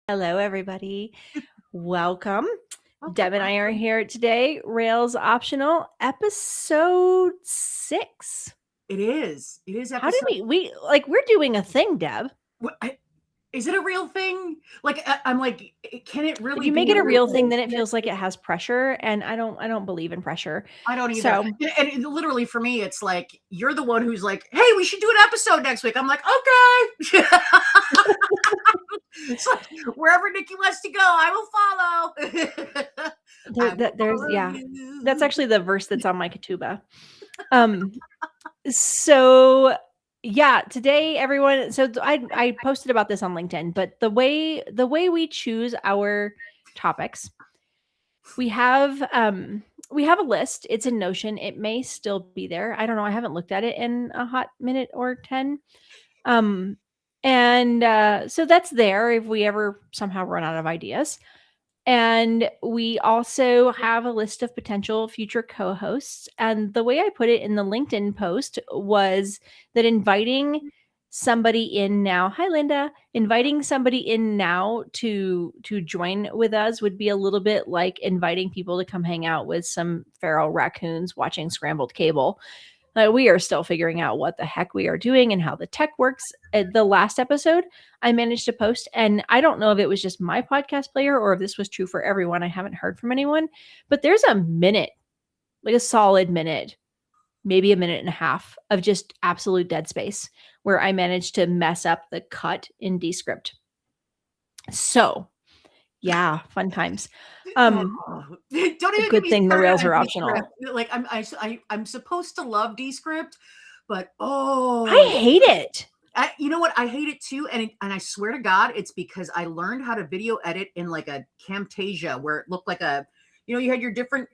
Hello, everybody. Welcome. Oh, Deb and I are here today. Rails Optional, episode 6. it is. It is How did episode. we're doing a thing, Deb. Is it a real thing? I'm like, can it If really you be make it a a real real thing, thing? then it feels like it has pressure, and I don't believe in pressure. I don't either. So And literally for me, it's like you're the one who's like, "Hey, we should do an episode next week." I'm like, "Okay." It's like wherever Nikki wants to go, I will follow. there's You. that's actually the verse that's on my ketubah. So yeah, today everyone. So I posted about this on LinkedIn, but the way we choose our topics, we have a list. It's in Notion. It may still be there. I don't know. I haven't looked at it in a hot minute or 10. And so that's there if we ever somehow run out of ideas. And we also have a list of potential future co-hosts. And the way I put it in the LinkedIn post was that inviting somebody in now, hi Linda, inviting somebody in now to join with us would be a little bit like inviting people to come hang out with some feral raccoons watching scrambled cable. We are still figuring out what the heck we are doing and how the tech works. The last episode I managed to post, and I don't know if it was just my podcast player or if this was true for everyone. I haven't heard from anyone, but there's a minute, like a solid minute, maybe a minute and a half of just absolute dead space where I managed to mess up the cut in Descript. So yeah, fun times. Don't even Good thing the Rails are optional. Like I'm supposed to love Descript, but I hate it. You know what? I hate it too, and I swear to God, it's because I learned how to video edit in like a Camtasia where it looked like you had your different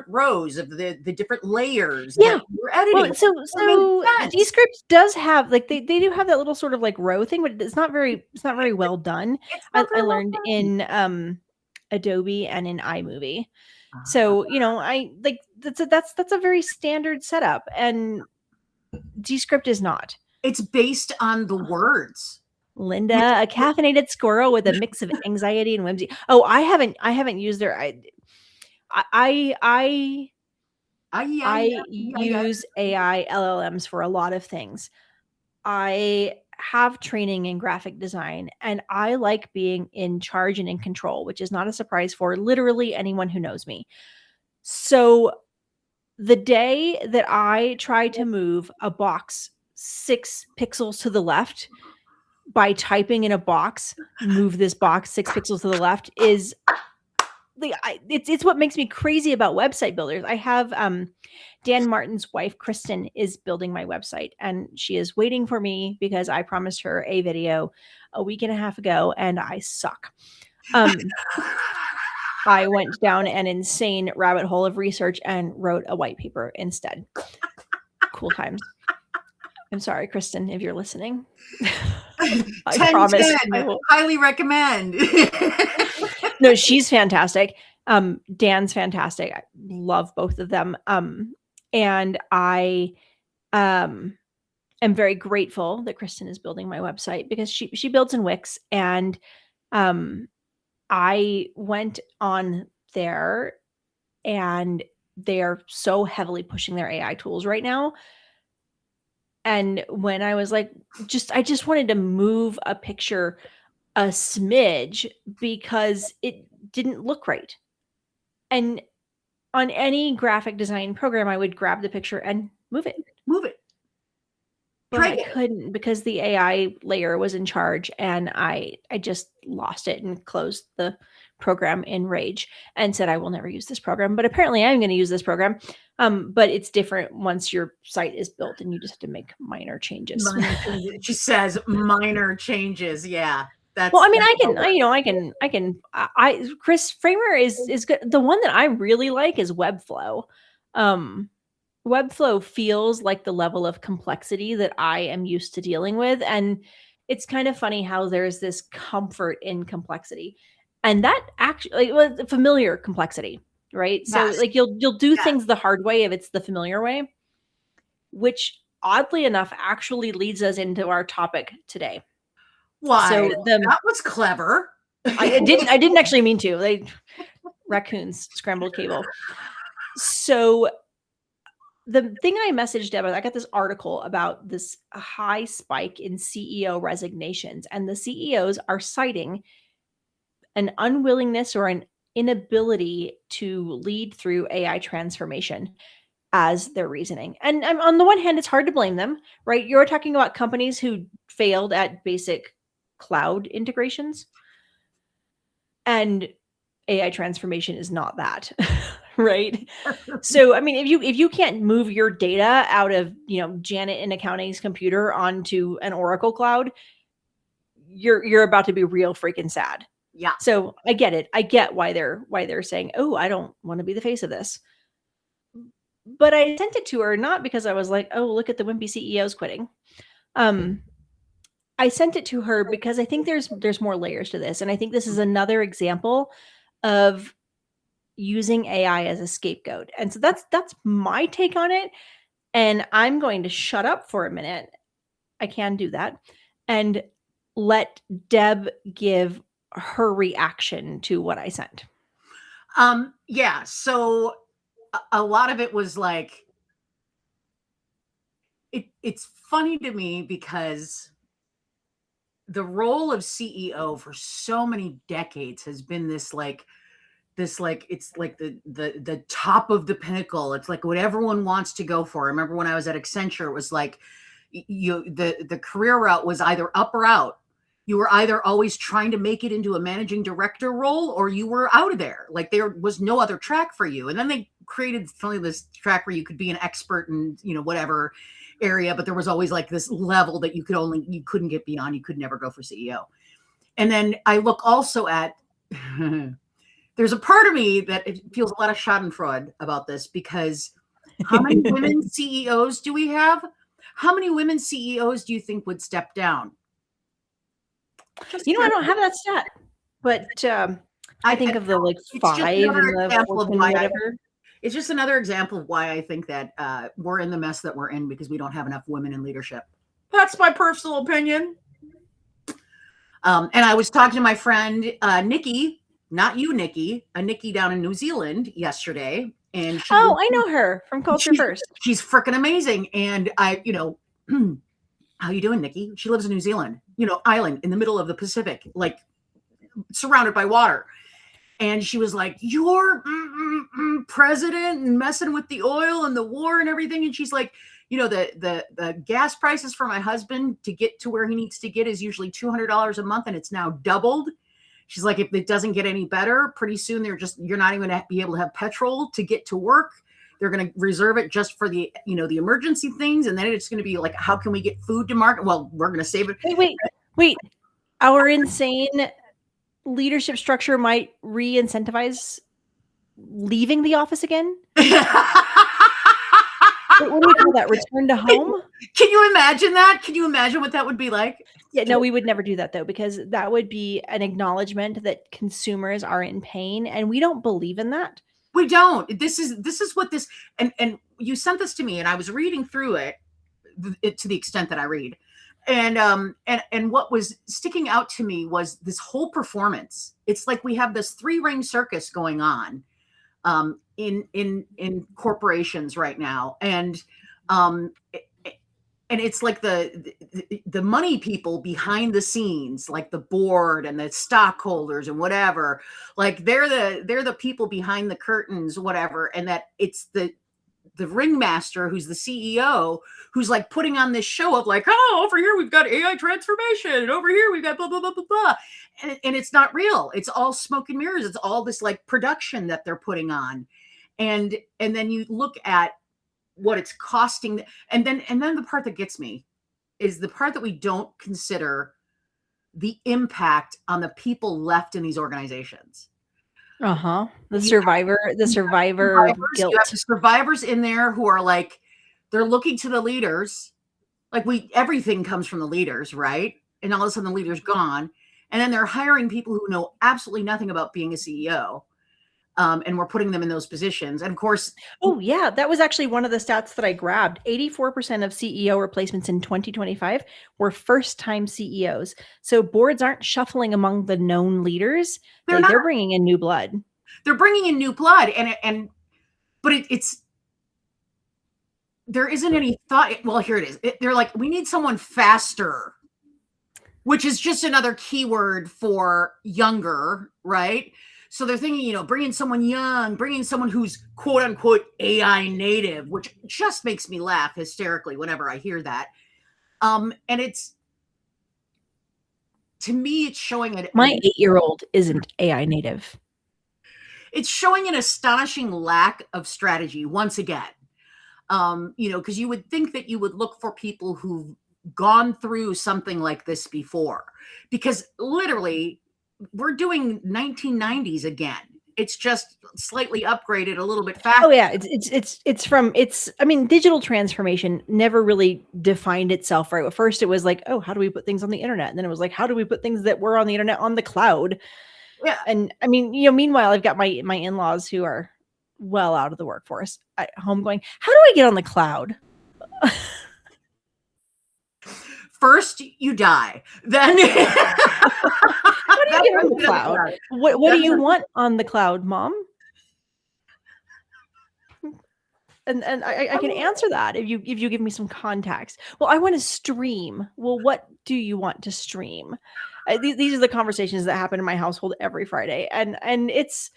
rows of the different layers. Yeah, that you were editing. Well, so Descript does have like they do have that little sort of like row thing, but it's not very well done. I learned in Adobe and in iMovie. So, I like that's a very standard setup, and Descript is not. It's based on the words. Linda, a caffeinated squirrel with a mix of anxiety and whimsy. Oh, I haven't used their I use AI LLMs for a lot of things. I have training in graphic design, and I like being in charge and in control, which is not a surprise for literally anyone who knows me. So the day that I try to move a box 6 pixels to the left by typing in a box, move this box 6 pixels to the left, is it's what makes me crazy about website builders. I have Dan Martin's wife, Kristen, is building my website, and she is waiting for me because I promised her a video a week and a half ago, and I suck. I went down an insane rabbit hole of research and wrote a white paper instead. Cool times. I'm sorry, Kristen, if you're listening. I promise. I will highly recommend. No, she's fantastic. Dan's fantastic. I love both of them. And I am very grateful that Kristen is building my website because she builds in Wix, and I went on there, and they are so heavily pushing their AI tools right now. And when I was like, I just wanted to move a picture a smidge because it didn't look right. And on any graphic design program, I would grab the picture and move it. But I couldn't because the AI layer was in charge, and I just lost it and closed the program in rage and said I will never use this program. But apparently I'm going to use this program. But it's different once your site is built and you just have to make minor changes. She says minor changes. Yeah. Well, I mean, Chris Framer is good. The one that I really like is Webflow. Webflow feels like the level of complexity that I am used to dealing with. And it's kind of funny how there's this comfort in complexity, and that actually familiar complexity, right? Yes. So like you'll do things the hard way if it's the familiar way, which oddly enough actually leads us into our topic today. Why? So that was clever. I didn't actually mean to. Raccoons scrambled cable. So the thing I messaged Deb, I got this article about this high spike in CEO resignations, and the CEOs are citing an unwillingness or an inability to lead through AI transformation as their reasoning. And on the one hand, it's hard to blame them, right? You're talking about companies who failed at basic cloud integrations, and AI transformation is not that, right? So, I mean, if you can't move your data out of, Janet in accounting's computer onto an Oracle cloud, you're about to be real freaking sad. Yeah. So I get it. I get why they're saying, "Oh, I don't want to be the face of this." But I sent it to her not because I was like, "Oh, look at the wimpy CEOs quitting." I sent it to her because I think there's more layers to this, and I think this is another example of using AI as a scapegoat. And so that's my take on it. And I'm going to shut up for a minute. I can do that, and let Deb give her reaction to what I sent. Yeah. So a lot of it was like, it's funny to me because the role of CEO for so many decades has been this like it's like the top of the pinnacle. It's like what everyone wants to go for. I remember when I was at Accenture, it was like the career route was either up or out. You were either always trying to make it into a managing director role, or you were out of there. Like there was no other track for you. And then they created finally this track where you could be an expert in, whatever area, but there was always like this level that you couldn't get beyond. You could never go for CEO. And then I look also at, there's a part of me that it feels a lot of Schadenfreude about this, because how many women CEOs do we have? How many women CEOs do you think would step down? I don't have that stat, but I think of the like 5 in the 14 whatever. It's just another example of why I think that we're in the mess that we're in, because we don't have enough women in leadership. That's my personal opinion. And I was talking to my friend Nikki, not you, Nikki, a Nikki down in New Zealand yesterday. And I know her from Culture First. She's freaking amazing. And I, how you doing, Nikki? She lives in New Zealand, island in the middle of the Pacific, like surrounded by water. And she was like, "You're president and messing with the oil and the war and everything." And she's like, the gas prices for my husband to get to where he needs to get is usually $200 a month, and it's now doubled. She's like, if it doesn't get any better, pretty soon you're not even going to be able to have petrol to get to work. They're going to reserve it just for the, the emergency things. And then it's going to be like, how can we get food to market? Well, we're going to save it. Wait. Our insane leadership structure might re-incentivize leaving the office again. What do we call that? Return to home? Can you imagine that? Can you imagine what that would be like? Yeah, no, we would never do that though, because that would be an acknowledgement that consumers are in pain, and we don't believe in that. We don't. This is what this, and you sent this to me, and I was reading through it to the extent that I read. And what was sticking out to me was this whole performance. It's like we have this 3-ring circus going on in corporations right now. And it's like the money people behind the scenes, like the board and the stockholders and whatever, like they're the people behind the curtains, whatever. And that it's the ringmaster, who's the CEO, who's like putting on this show of like, oh, over here we've got AI transformation, and over here we've got blah blah blah blah blah, and it's not real. It's all smoke and mirrors. It's all this like production that they're putting on, and then you look at what it's costing, and then the part that gets me is the part that we don't consider the impact on the people left in these organizations. The survivor guilt. You have the survivors in there who are like, they're looking to the leaders. Like everything comes from the leaders, right? And all of a sudden the leader's gone. And then they're hiring people who know absolutely nothing about being a CEO. and we're putting them in those positions. And of course, oh yeah, that was actually one of the stats that I grabbed. 84% of CEO replacements in 2025 were first-time CEOs. So boards aren't shuffling among the known leaders. They're bringing in new blood. They're bringing in new blood, but it's there isn't any thought. Well, here it is. They're like, we need someone faster, which is just another keyword for younger, right? So they're thinking, bringing someone young, bringing someone who's quote unquote AI native, which just makes me laugh hysterically whenever I hear that. And to me, it's showing it. My 8-year-old isn't AI native. It's showing an astonishing lack of strategy once again. Because you would think that you would look for people who've gone through something like this before, because literally we're doing 1990s again. It's just slightly upgraded a little bit faster. Oh yeah, I mean, digital transformation never really defined itself, right? At first it was like, oh, how do we put things on the internet? And then it was like, how do we put things that were on the internet on the cloud? Yeah. And I mean, meanwhile, I've got my in-laws who are well out of the workforce at home going, how do I get on the cloud? First you die, then how do you get on the cloud? What do you want on the cloud, Mom? And I can answer that if you give me some context. Well, I want to stream. Well, what do you want to stream? These are the conversations that happen in my household every Friday, and it's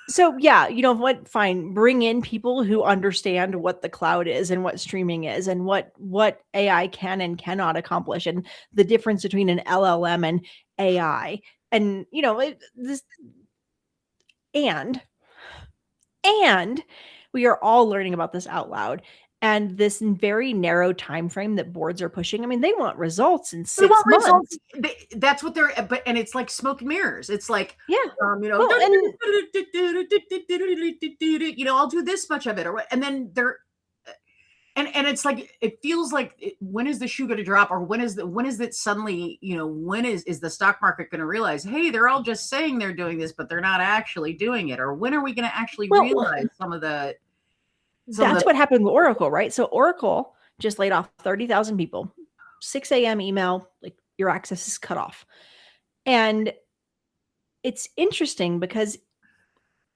so yeah. What? Fine, bring in people who understand what the cloud is and what streaming is and what AI can and cannot accomplish, and the difference between an LLM and AI, and this and we are all learning about this out loud. And this very narrow time frame that boards are pushing. I mean, they want results in 6 months. That's what they're. And it's like smoke and mirrors. It's like, yeah, I'll do this much of it, and then they're. And it's like, it feels like, when is the shoe going to drop, or when is it suddenly, when is the stock market going to realize, hey, they're all just saying they're doing this, but they're not actually doing it, or when are we going to actually realize some of the. That's what happened with Oracle, right? So Oracle just laid off 30,000 people. 6 a.m. email, like, your access is cut off. And it's interesting because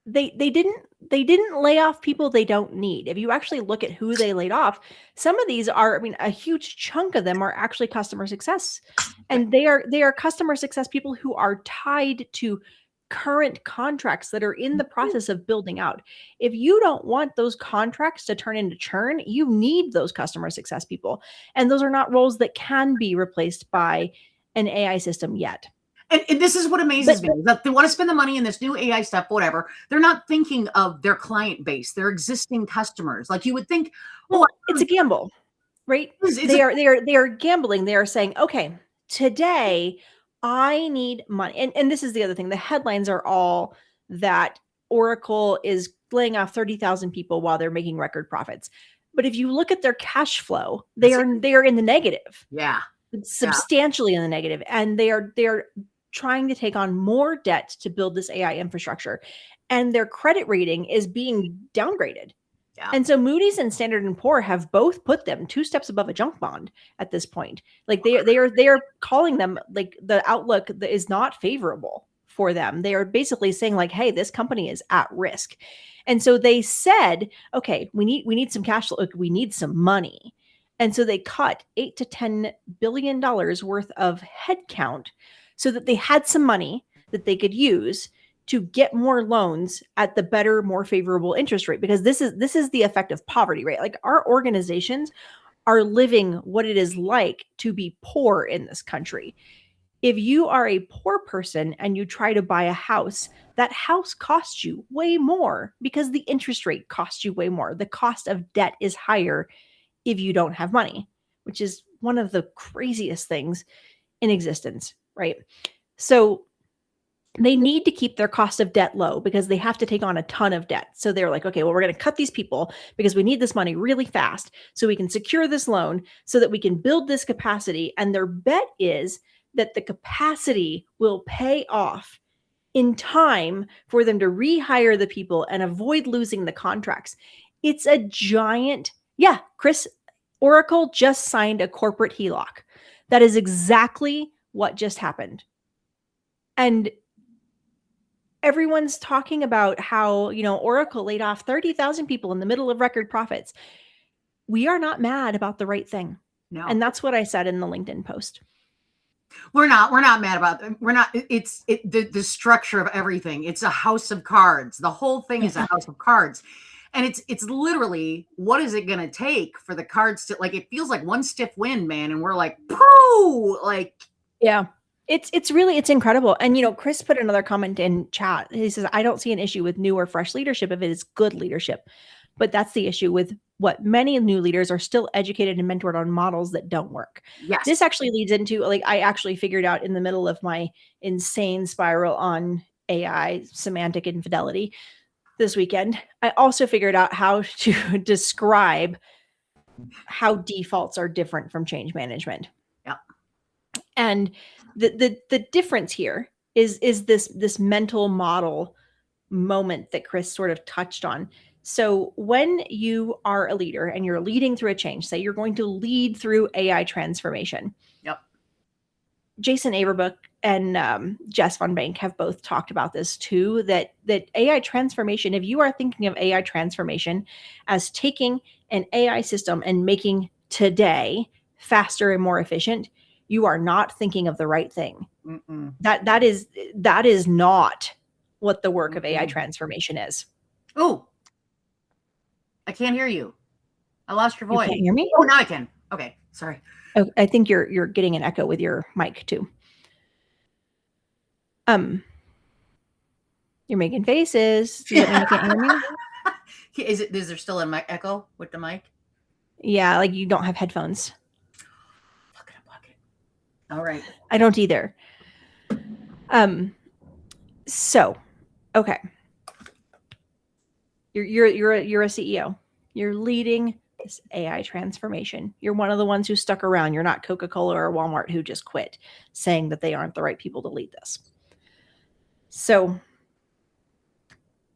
they didn't lay off people they don't need. If you actually look at who they laid off, some of these are, I mean, a huge chunk of them are actually customer success. And they are customer success people who are tied to current contracts that are in the process of building out. If you don't want those contracts to turn into churn, you need those customer success people. And those are not roles that can be replaced by an AI system yet. And this is what amazes me, that they want to spend the money in this new AI stuff, whatever. They're not thinking of their client base, their existing customers. Like, you would think, it's a gamble, right? They are gambling. They are saying, okay, today I need money. And this is the other thing. The headlines are all that Oracle is laying off 30,000 people while they're making record profits. But if you look at their cash flow, they are in the negative. Yeah. Substantially in the negative. And they are trying to take on more debt to build this AI infrastructure. And their credit rating is being downgraded. Yeah. And so Moody's and Standard & Poor have both put them 2 steps above a junk bond at this point. Like, they are calling them, like, the outlook that is not favorable for them. They are basically saying, like, hey, this company is at risk. And so they said, okay, we need some cash flow. We need some money. And so they cut $8 to $10 billion worth of headcount so that they had some money that they could use to get more loans at the better, more favorable interest rate, because this is the effect of poverty, right? Like, our organizations are living what it is like to be poor in this country. If you are a poor person and you try to buy a house, that house costs you way more because the interest rate costs you way more. The cost of debt is higher if you don't have money, which is one of the craziest things in existence, right? So they need to keep their cost of debt low because they have to take on a ton of debt. So they're like, okay, well, we're going to cut these people because we need this money really fast so we can secure this loan so that we can build this capacity. And their bet is that the capacity will pay off in time for them to rehire the people and avoid losing the contracts. It's a giant, Chris, Oracle just signed a corporate HELOC. That is exactly what just happened. And everyone's talking about how, Oracle laid off 30,000 people in the middle of record profits. We are not mad about the right thing. No. And that's what I said in the LinkedIn post. We're not mad about it. We're not, the structure of everything. It's a house of cards. The whole thing is a house of cards. And it's literally, what is it going to take for the cards to, like, it feels like one stiff wind, man. And we're like, pooh, like, yeah, it's incredible. And, Chris put another comment in chat. He says, I don't see an issue with new or fresh leadership if it is good leadership. But that's the issue with what many new leaders are still educated and mentored on models that don't work. yes. This actually leads into, like, I actually figured out in the middle of my insane spiral on AI semantic infidelity this weekend, I also figured out how to describe how defaults are different from change management. Yeah. And the difference here is this mental model moment that Chris sort of touched on. So when you are a leader and you're leading through a change, say you're going to lead through AI transformation. Yep. Jason Averbook and Jess Von Bank have both talked about this too, that AI transformation, if you are thinking of AI transformation as taking an AI system and making today faster and more efficient, you are not thinking of the right thing. Mm-mm. That is not what the work of AI transformation is. Oh, I can't hear you. I lost your voice. You can't hear me? Oh, now I can. Okay, sorry. Oh, I think you're getting an echo with your mic too. You're making faces. Does that mean you can't hear me? Is there still an echo with the mic? Yeah, like you don't have headphones. Bucket. All right. I don't either. So, okay. You're a CEO. You're leading this AI transformation. You're one of the ones who stuck around. You're not Coca-Cola or Walmart who just quit, saying that they aren't the right people to lead this. So,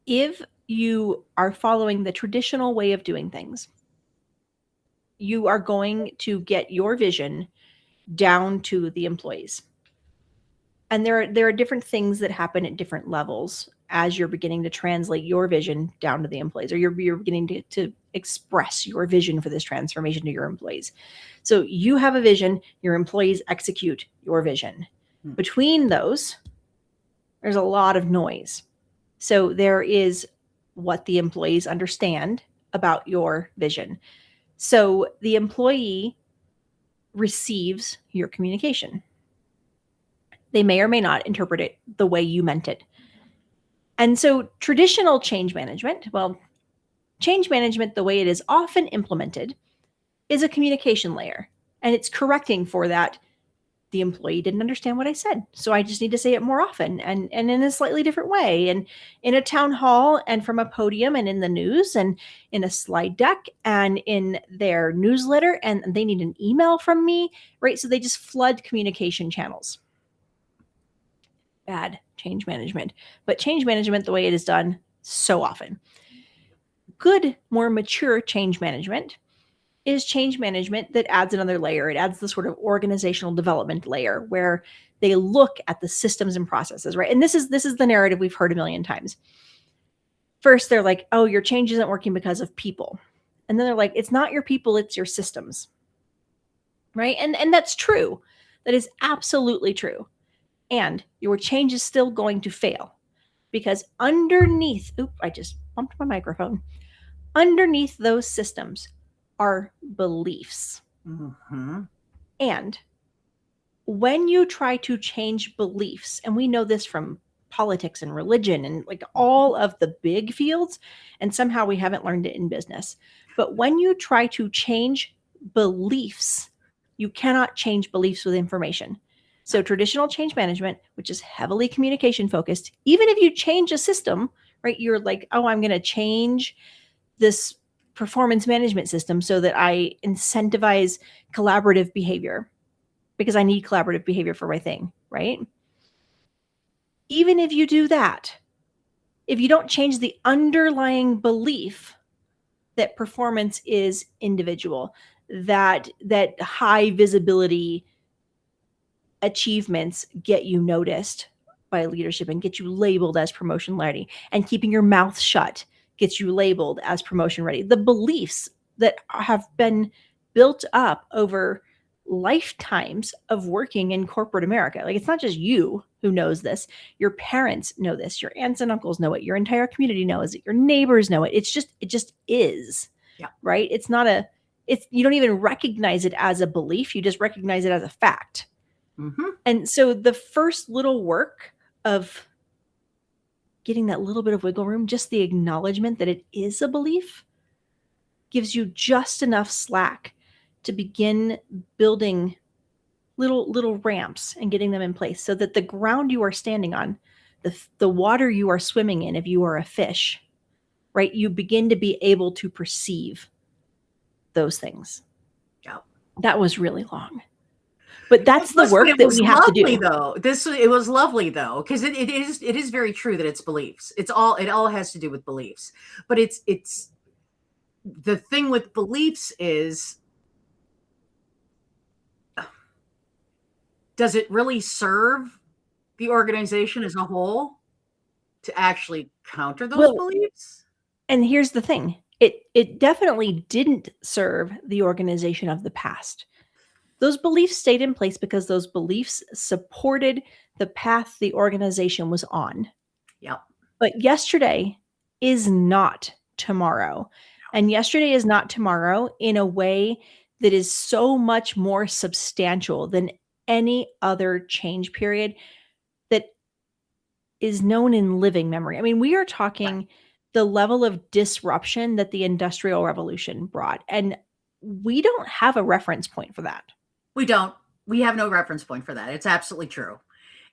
if you are following the traditional way of doing things, you are going to get your vision down to the employees. And there are different things that happen at different levels as you're beginning to translate your vision down to the employees, or you're beginning to express your vision for this transformation to your employees. So you have a vision, your employees execute your vision. Between those, there's a lot of noise. So there is what the employees understand about your vision. So the employee receives your communication. They may or may not interpret it the way you meant it. And so traditional change management, the way it is often implemented is a communication layer. And it's correcting for that. The employee didn't understand what I said, so I just need to say it more often and in a slightly different way, and in a town hall and from a podium and in the news and in a slide deck and in their newsletter, and they need an email from me, right? So they just flood communication channels. Bad change management, but change management the way it is done so often. Good, more mature change management is change management that adds another layer. It adds the sort of organizational development layer where they look at the systems and processes, right? And this is the narrative we've heard a million times. First, they're like, oh, your change isn't working because of people. And then they're like, it's not your people, it's your systems, right? And that's true. That is absolutely true. And your change is still going to fail because underneath, I just bumped my microphone. Underneath those systems are beliefs. Mm-hmm. And when you try to change beliefs, and we know this from politics and religion and like all of the big fields, and somehow we haven't learned it in business. But when you try to change beliefs, you cannot change beliefs with information. So traditional change management, which is heavily communication focused, even if you change a system, right? You're like, oh, I'm going to change this performance management system so that I incentivize collaborative behavior because I need collaborative behavior for my thing, right? Even if you do that, if you don't change the underlying belief that performance is individual, that high visibility achievements get you noticed by leadership and get you labeled as promotion ready, and keeping your mouth shut gets you labeled as promotion ready. The beliefs that have been built up over lifetimes of working in corporate America. Like, it's not just you who knows this. Your parents know this. Your aunts and uncles know it. Your entire community knows it. Your neighbors know it. It just is. Yeah. Right? It's not you don't even recognize it as a belief. You just recognize it as a fact. Mm-hmm. And so the first little work of getting that little bit of wiggle room, just the acknowledgement that it is a belief, gives you just enough slack to begin building little ramps and getting them in place, so that the ground you are standing on, the water you are swimming in, if you are a fish, right, you begin to be able to perceive those things. Yeah. That was really long. But that's the work that we have to do. It was lovely though, because it is very true that it's beliefs. It all has to do with beliefs. But it's the thing with beliefs is, does it really serve the organization as a whole to actually counter those beliefs? And here's the thing. It definitely didn't serve the organization of the past. Those beliefs stayed in place because those beliefs supported the path the organization was on. Yep. But yesterday is not tomorrow. And yesterday is not tomorrow in a way that is so much more substantial than any other change period that is known in living memory. I mean, we are talking the level of disruption that the Industrial Revolution brought. And we don't have a reference point for that. We don't. We have no reference point for that. It's absolutely true.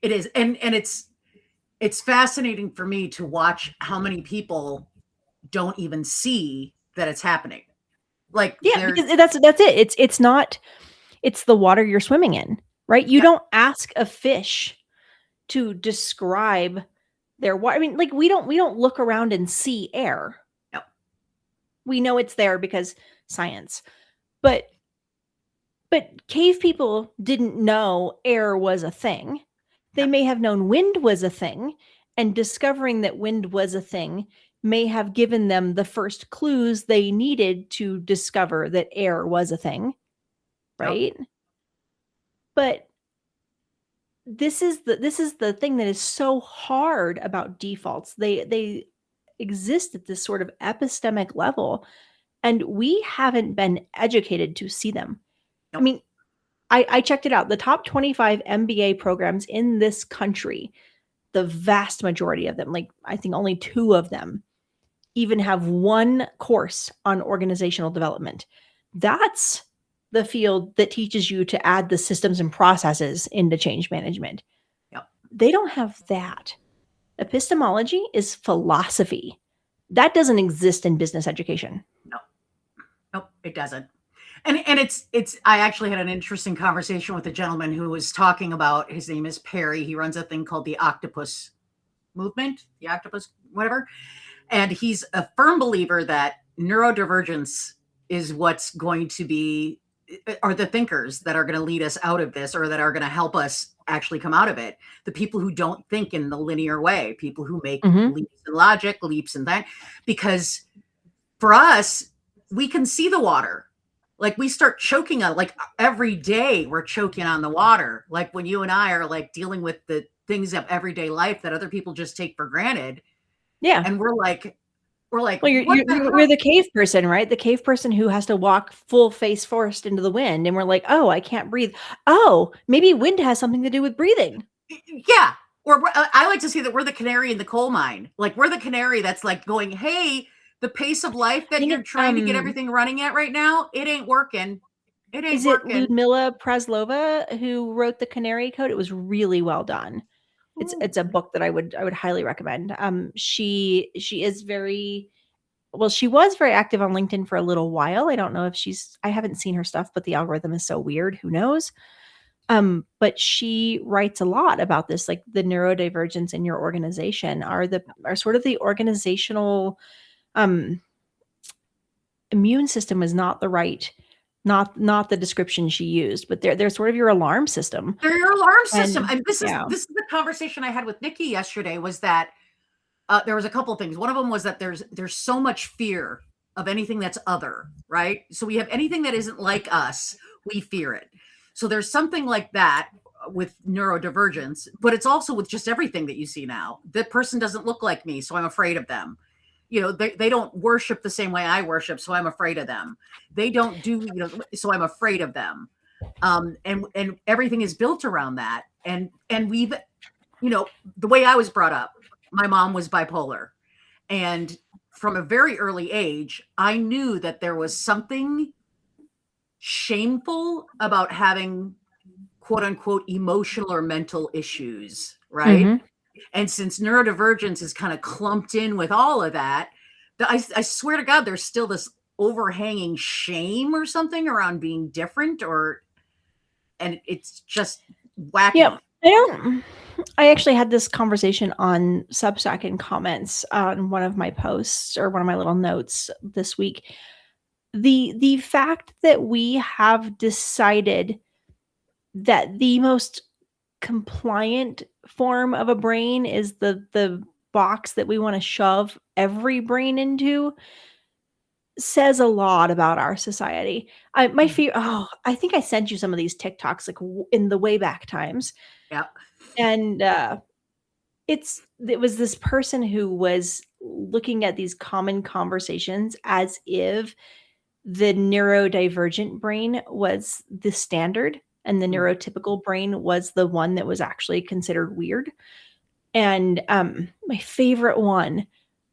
It is. And it's fascinating for me to watch how many people don't even see that it's happening. Like, yeah, because that's it. It's the water you're swimming in, right? You don't ask a fish to describe their water. I mean, like, we don't look around and see air. No. We know it's there because science. But cave people didn't know air was a thing. They may have known wind was a thing, and discovering that wind was a thing may have given them the first clues they needed to discover that air was a thing, right? Yep. But this is the thing that is so hard about defaults. They exist at this sort of epistemic level, and we haven't been educated to see them. Nope. I mean, I checked it out. The top 25 MBA programs in this country, the vast majority of them, like I think only 2 of them, even have one course on organizational development. That's the field that teaches you to add the systems and processes into change management. Yep. They don't have that. Epistemology is philosophy. That doesn't exist in business education. Nope, it doesn't. And it's I actually had an interesting conversation with a gentleman who was talking about, his name is Perry. He runs a thing called the Octopus Movement, the Octopus, whatever. And he's a firm believer that neurodivergence is what's going to be, are the thinkers that are going to lead us out of this, or that are going to help us actually come out of it. The people who don't think in the linear way, people who make leaps in logic, leaps in that, because for us, we can see the water. Like, we start choking on, like, every day we're choking on the water. Like, when you and I are like dealing with the things of everyday life that other people just take for granted. Yeah. And we're like, well, you're the cave person, right? The cave person who has to walk full face first into the wind. And we're like, oh, I can't breathe. Oh, maybe wind has something to do with breathing. Yeah. Or I like to see that we're the canary in the coal mine. Like, we're the canary that's like going, hey, the pace of life that you're trying to get everything running at right now, it ain't working. It ain't working. Is it Ludmila Preslova who wrote The Canary Code? It was really well done. It's a book that I would highly recommend. She is very, well, she was very active on LinkedIn for a little while. I don't know if I haven't seen her stuff, but the algorithm is so weird. Who knows? But she writes a lot about this, like the neurodivergence in your organization are sort of the organizational immune system is not the right, not the description she used, but they're sort of your alarm system. They're your alarm system. And And this yeah. is the conversation I had with Nikki yesterday, was that there was a couple of things. One of them was that there's so much fear of anything that's other, right? So we have anything that isn't like us, we fear it. So there's something like that with neurodivergence, but it's also with just everything that you see now. That person doesn't look like me, so I'm afraid of them. They don't worship the same way I worship, so I'm afraid of them. They don't do, so I'm afraid of them. And everything is built around that. And we've, the way I was brought up, my mom was bipolar. And from a very early age, I knew that there was something shameful about having quote unquote emotional or mental issues, right? Mhm. And since neurodivergence is kind of clumped in with all of that, I swear to God, there's still this overhanging shame or something around being different, and it's just wacky. Yeah. I actually had this conversation on Substack in comments on one of my posts or one of my little notes this week. The fact that we have decided that the most compliant form of a brain is the box that we want to shove every brain into says a lot about our society. I think I sent you some of these TikToks like in the way back times. Yep. And it was this person who was looking at these common conversations as if the neurodivergent brain was the standard and the neurotypical brain was the one that was actually considered weird. And my favorite one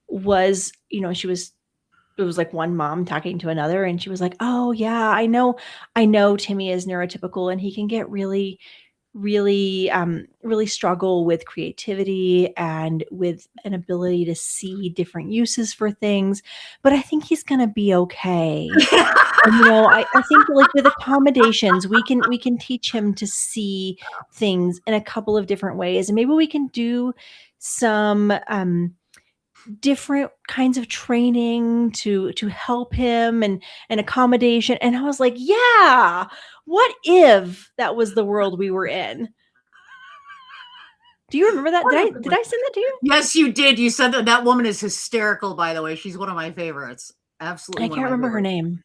was, it was like one mom talking to another and she was like, "Oh yeah, I know Timmy is neurotypical and he can get really really struggle with creativity and with an ability to see different uses for things, but I think he's going to be okay." And, I think like with accommodations, we can teach him to see things in a couple of different ways. And maybe we can do some different kinds of training to help him and accommodation. And I was like, yeah, what if that was the world we were in? Do you remember that? Did I send that to you? Yes, you did. You said that woman is hysterical, by the way. She's one of my favorites. Absolutely. I can't remember her name.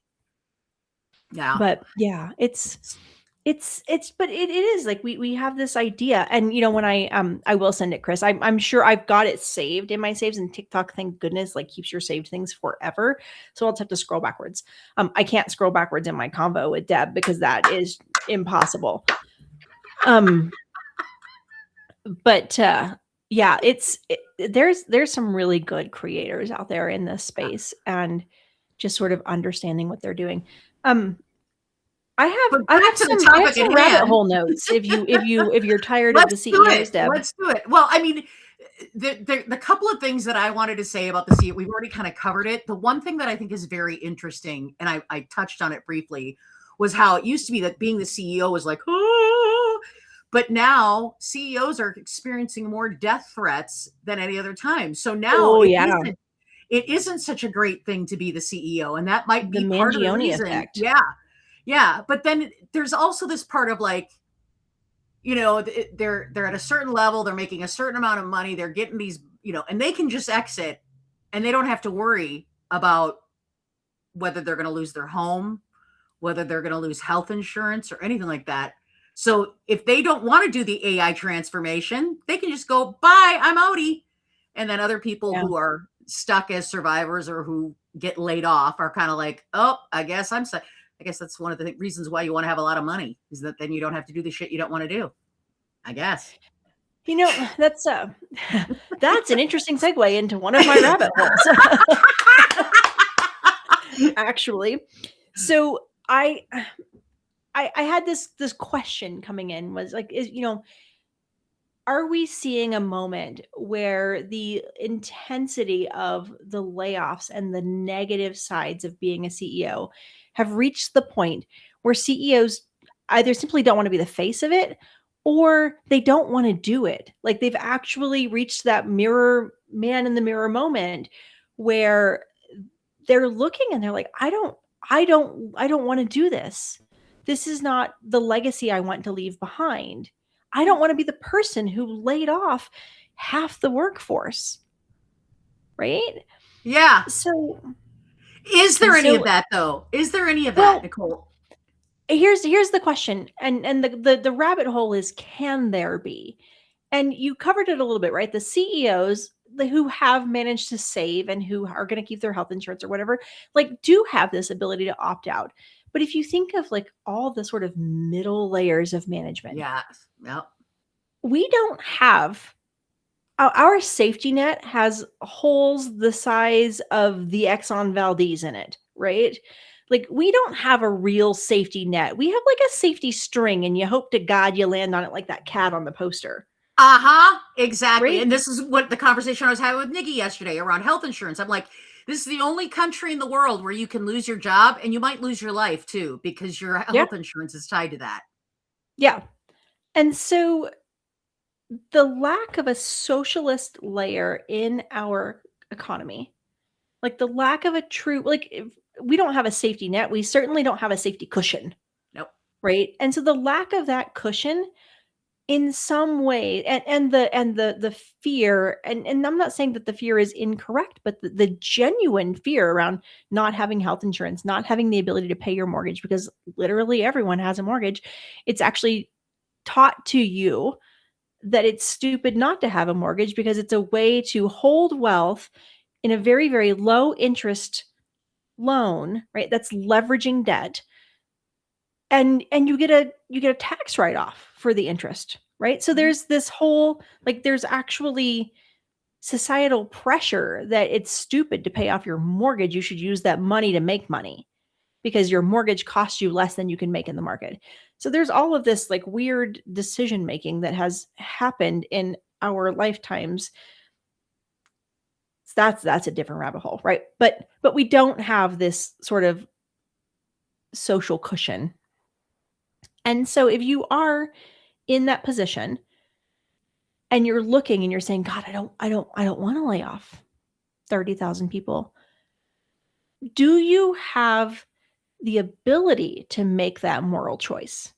Yeah. But yeah, but it is like we have this idea. And when I will send it, Chris, I'm sure I've got it saved in my saves, and TikTok, thank goodness, like keeps your saved things forever. So I'll just have to scroll backwards. I can't scroll backwards in my convo with Deb because that is impossible. But yeah, there's some really good creators out there in this space, and just sort of understanding what they're doing. I have some rabbit hole notes if you're tired of the CEOs, Deb. Let's do it. Well, I mean, the couple of things that I wanted to say about the CEO, we've already kind of covered it. The one thing that I think is very interesting, and I touched on it briefly, was how it used to be that being the CEO was like, oh, but now CEOs are experiencing more death threats than any other time. So now it isn't such a great thing to be the CEO, and that might be part of the reason. Effect. Yeah. But then there's also this part of like, they're at a certain level, they're making a certain amount of money, they're getting these, and they can just exit and they don't have to worry about whether they're going to lose their home, whether they're going to lose health insurance or anything like that. So if they don't want to do the AI transformation, they can just go, bye, I'm outie. And then other people who are stuck as survivors or who get laid off are kind of like, oh, I guess I'm stuck. I guess that's one of the reasons why you want to have a lot of money, is that then you don't have to do the shit you don't want to do, I guess. That's an interesting segue into one of my rabbit holes. Actually. So I had this question coming in, was like, are we seeing a moment where the intensity of the layoffs and the negative sides of being a CEO have reached the point where CEOs either simply don't want to be the face of it, or they don't want to do it. Like they've actually reached that man in the mirror moment where they're looking and they're like, I don't want to do this. This is not the legacy I want to leave behind. I don't want to be the person who laid off half the workforce. Right? Yeah. So Is there any of that though? Is there any of that, Nicole? Here's the question, and the rabbit hole is, can there be? And you covered it a little bit, right? The CEOs who have managed to save and who are going to keep their health insurance or whatever, like do have this ability to opt out. But if you think of like all the sort of middle layers of management, yes, yep, we don't have our safety net has holes the size of the Exxon Valdez in it, right? Like we don't have a real safety net. We have like a safety string, and you hope to God you land on it like that cat on the poster. Exactly. Right? And this is what the conversation I was having with Nikki yesterday around health insurance. I'm like, this is the only country in the world where you can lose your job, and you might lose your life too, because your health insurance is tied to that. Yeah. And so the lack of a socialist layer in our economy, like the lack of a true, like we don't have a safety net. We certainly don't have a safety cushion. Nope. Right. And so the lack of that cushion in some way, and the fear, and I'm not saying that the fear is incorrect, but the genuine fear around not having health insurance, not having the ability to pay your mortgage, because literally everyone has a mortgage. It's actually taught to you that it's stupid not to have a mortgage because it's a way to hold wealth in a very, very low interest loan, right? That's leveraging debt. And you get a tax write-off for the interest, right? So there's this whole, like, there's actually societal pressure that it's stupid to pay off your mortgage. You should use that money to make money because your mortgage costs you less than you can make in the market. So there's all of this like weird decision making that has happened in our lifetimes. So that's a different rabbit hole, right? But we don't have this sort of social cushion. And so if you are in that position and you're looking and you're saying, God, I don't want to lay off 30,000 people. Do you have the ability to make that moral choice?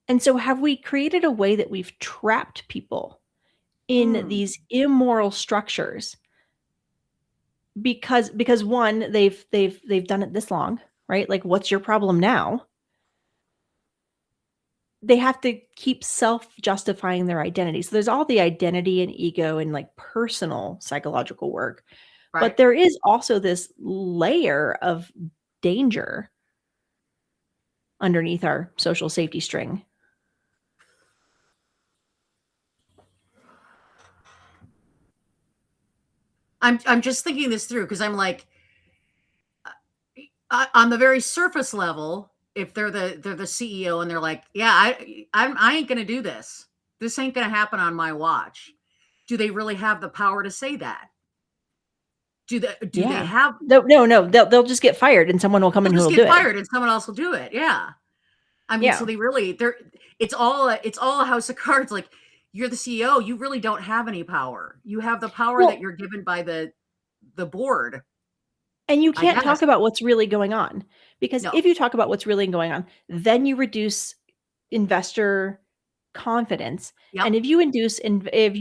And so have we created a way that we've trapped people in these immoral structures because one, they've done it this long, right? Like, what's your problem now? They have to keep self-justifying their identity. So there's all the identity and ego and like personal psychological work. Right. But there is also this layer of danger underneath our social safety string. I'm just thinking this through because I'm like, on the very surface level, if they're the CEO and they're like, yeah, I ain't gonna do this. This ain't gonna happen on my watch. Do they really have the power to say that? Do they have? No. They'll just get fired, and someone will come in who will do it. Fired, and someone else will do it. Yeah. I mean, so it's all a house of cards. Like, you're the CEO, you really don't have any power. You have the power that you're given by the board. And you can't talk about what's really going on, because if you talk about what's really going on, then you reduce investor confidence. Yep. And if you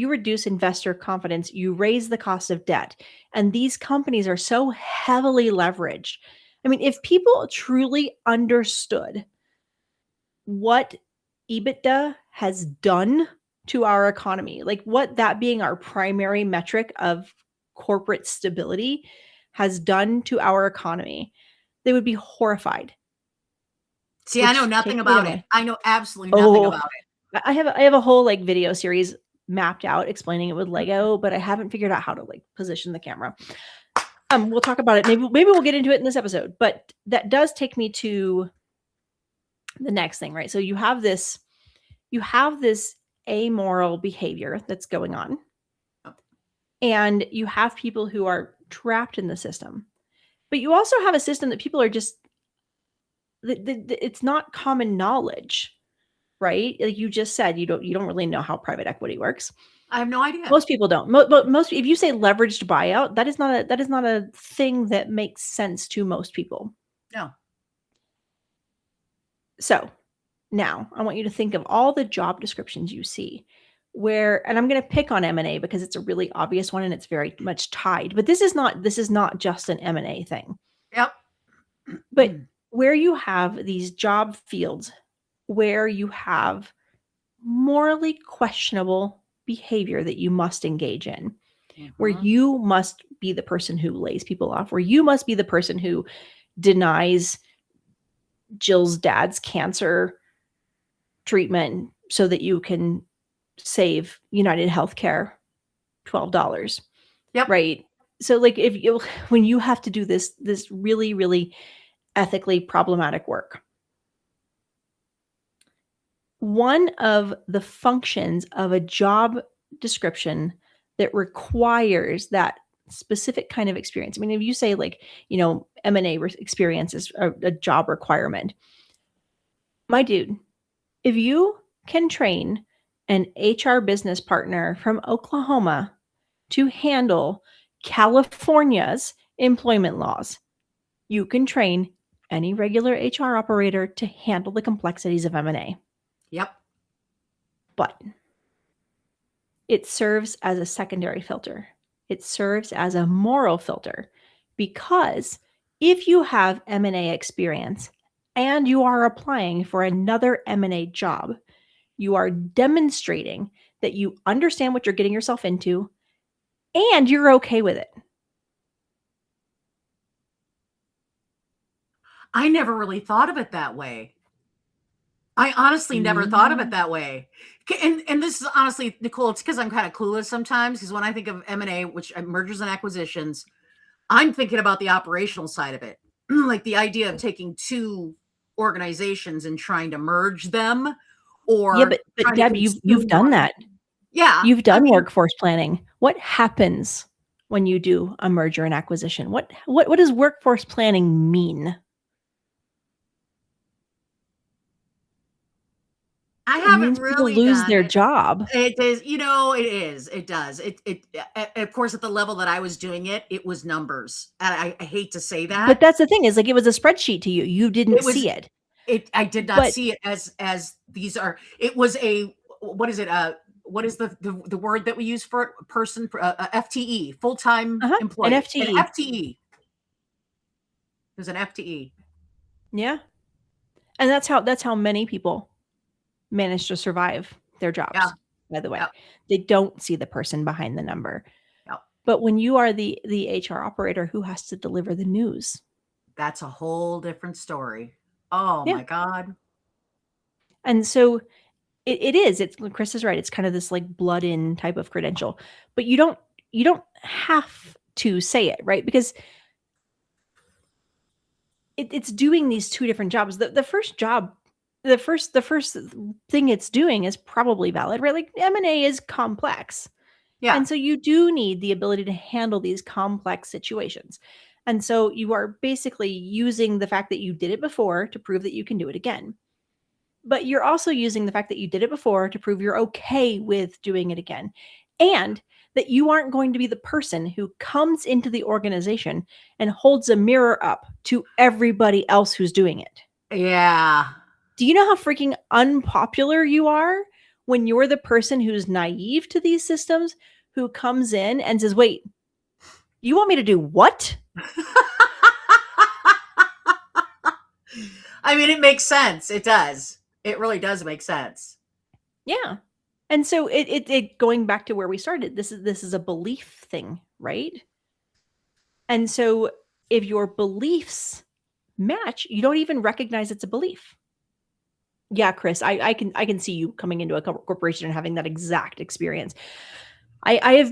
reduce investor confidence, you raise the cost of debt. And these companies are so heavily leveraged. I mean, if people truly understood what EBITDA has done to our economy, like what that being our primary metric of corporate stability has done to our economy, they would be horrified. See, I know nothing about it. I know absolutely nothing about it. I have a whole like video series mapped out explaining it with Lego, but I haven't figured out how to like position the camera. We'll talk about it. Maybe we'll get into it in this episode, but that does take me to the next thing, right? So you have this amoral behavior that's going on, and you have people who are trapped in the system, but you also have a system that people are just it's not common knowledge, right? Like you just said, you don't really know how private equity works. I have no idea. Most people don't. Most, if you say leveraged buyout, that is not a thing that makes sense to most people. No. So now I want you to think of all the job descriptions you see where, and I'm going to pick on M&A because it's a really obvious one and it's very much tied, but this is not just an M&A thing. Yep. But where you have these job fields where you have morally questionable behavior that you must engage in, where you must be the person who lays people off, where you must be the person who denies Jill's dad's cancer treatment so that you can save United Healthcare $12. Yep. Right. So like when you have to do this really, really ethically problematic work, one of the functions of a job description that requires that specific kind of experience. I mean, if you say like, M&A experience is a job requirement, my dude, if you can train an HR business partner from Oklahoma to handle California's employment laws, you can train any regular HR operator to handle the complexities of M&A. Yep. But it serves as a secondary filter. It serves as a moral filter, because if you have M&A experience and you are applying for another M&A job, you are demonstrating that you understand what you're getting yourself into and you're okay with it. I never really thought of it that way. I honestly never thought of it that way. And this is honestly, Nicole, it's because I'm kind of clueless sometimes, because when I think of M&A, which mergers and acquisitions, I'm thinking about the operational side of it. Like the idea of taking two organizations and trying to merge them, or yeah, but Deb, you've done that. Yeah. You've done workforce planning. What happens when you do a merger and acquisition? What does workforce planning mean? I haven't really lose their job. It is, it is. It does. It of course, at the level that I was doing it, it was numbers. And I hate to say that, but that's the thing, is like it was a spreadsheet to you. You didn't see it. I did not see it as these are. It was what is it? What is the word that we use for it? Person, FTE, full time employee. An FTE. An FTE. It was an FTE. Yeah, and that's how many people manage to survive their jobs. Yeah. By the way, they don't see the person behind the number. Yeah. But when you are the HR operator who has to deliver the news, that's a whole different story. Oh my God. And so it is. Chris is right. It's kind of this like blood in type of credential, but you don't have to say it, right? Because it's doing these two different jobs. The first job, the first thing it's doing is probably valid, right? Like M&A is complex. Yeah. And so you do need the ability to handle these complex situations. And so you are basically using the fact that you did it before to prove that you can do it again. But you're also using the fact that you did it before to prove you're okay with doing it again. And that you aren't going to be the person who comes into the organization and holds a mirror up to everybody else who's doing it. Yeah. Do you know how freaking unpopular you are when you're the person who's naive to these systems, who comes in and says, wait, you want me to do what? I mean, it makes sense. It does. It really does make sense. Yeah. And so it going back to where we started, this is a belief thing, right? And so if your beliefs match, you don't even recognize it's a belief. Yeah, Chris, I can see you coming into a corporation and having that exact experience. I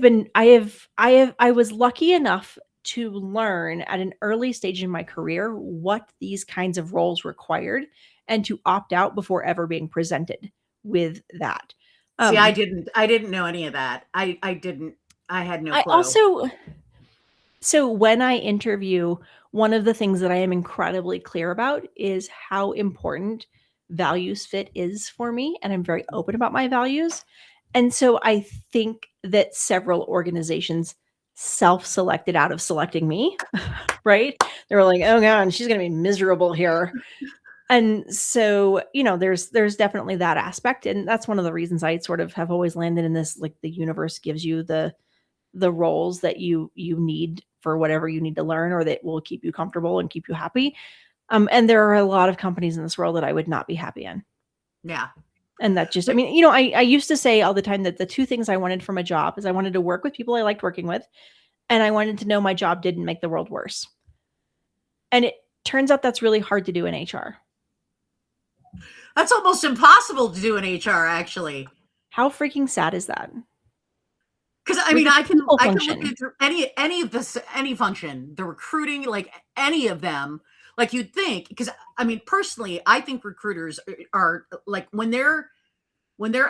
was lucky enough to learn at an early stage in my career what these kinds of roles required, and to opt out before ever being presented with that. See, I didn't know any of that. I had no clue. So when I interview one of the things that I am incredibly clear about is how important values fit is for me. And I'm very open about my values. And so I think that several organizations self-selected out of selecting me, right? They were like, oh God, she's going to be miserable here. And so, there's definitely that aspect. And that's one of the reasons I sort of have always landed in this, like the universe gives you the roles that you need for whatever you need to learn or that will keep you comfortable and keep you happy. And there are a lot of companies in this world that I would not be happy in. Yeah. And that just, I mean, I used to say all the time that the two things I wanted from a job is I wanted to work with people I liked working with, and I wanted to know my job didn't make the world worse. And it turns out that's really hard to do in HR. That's almost impossible to do in HR, actually. How freaking sad is that? Because I mean, I can look at any of this, any function, the recruiting, like any of them, like you'd think. Because I mean, personally, I think recruiters are like when they're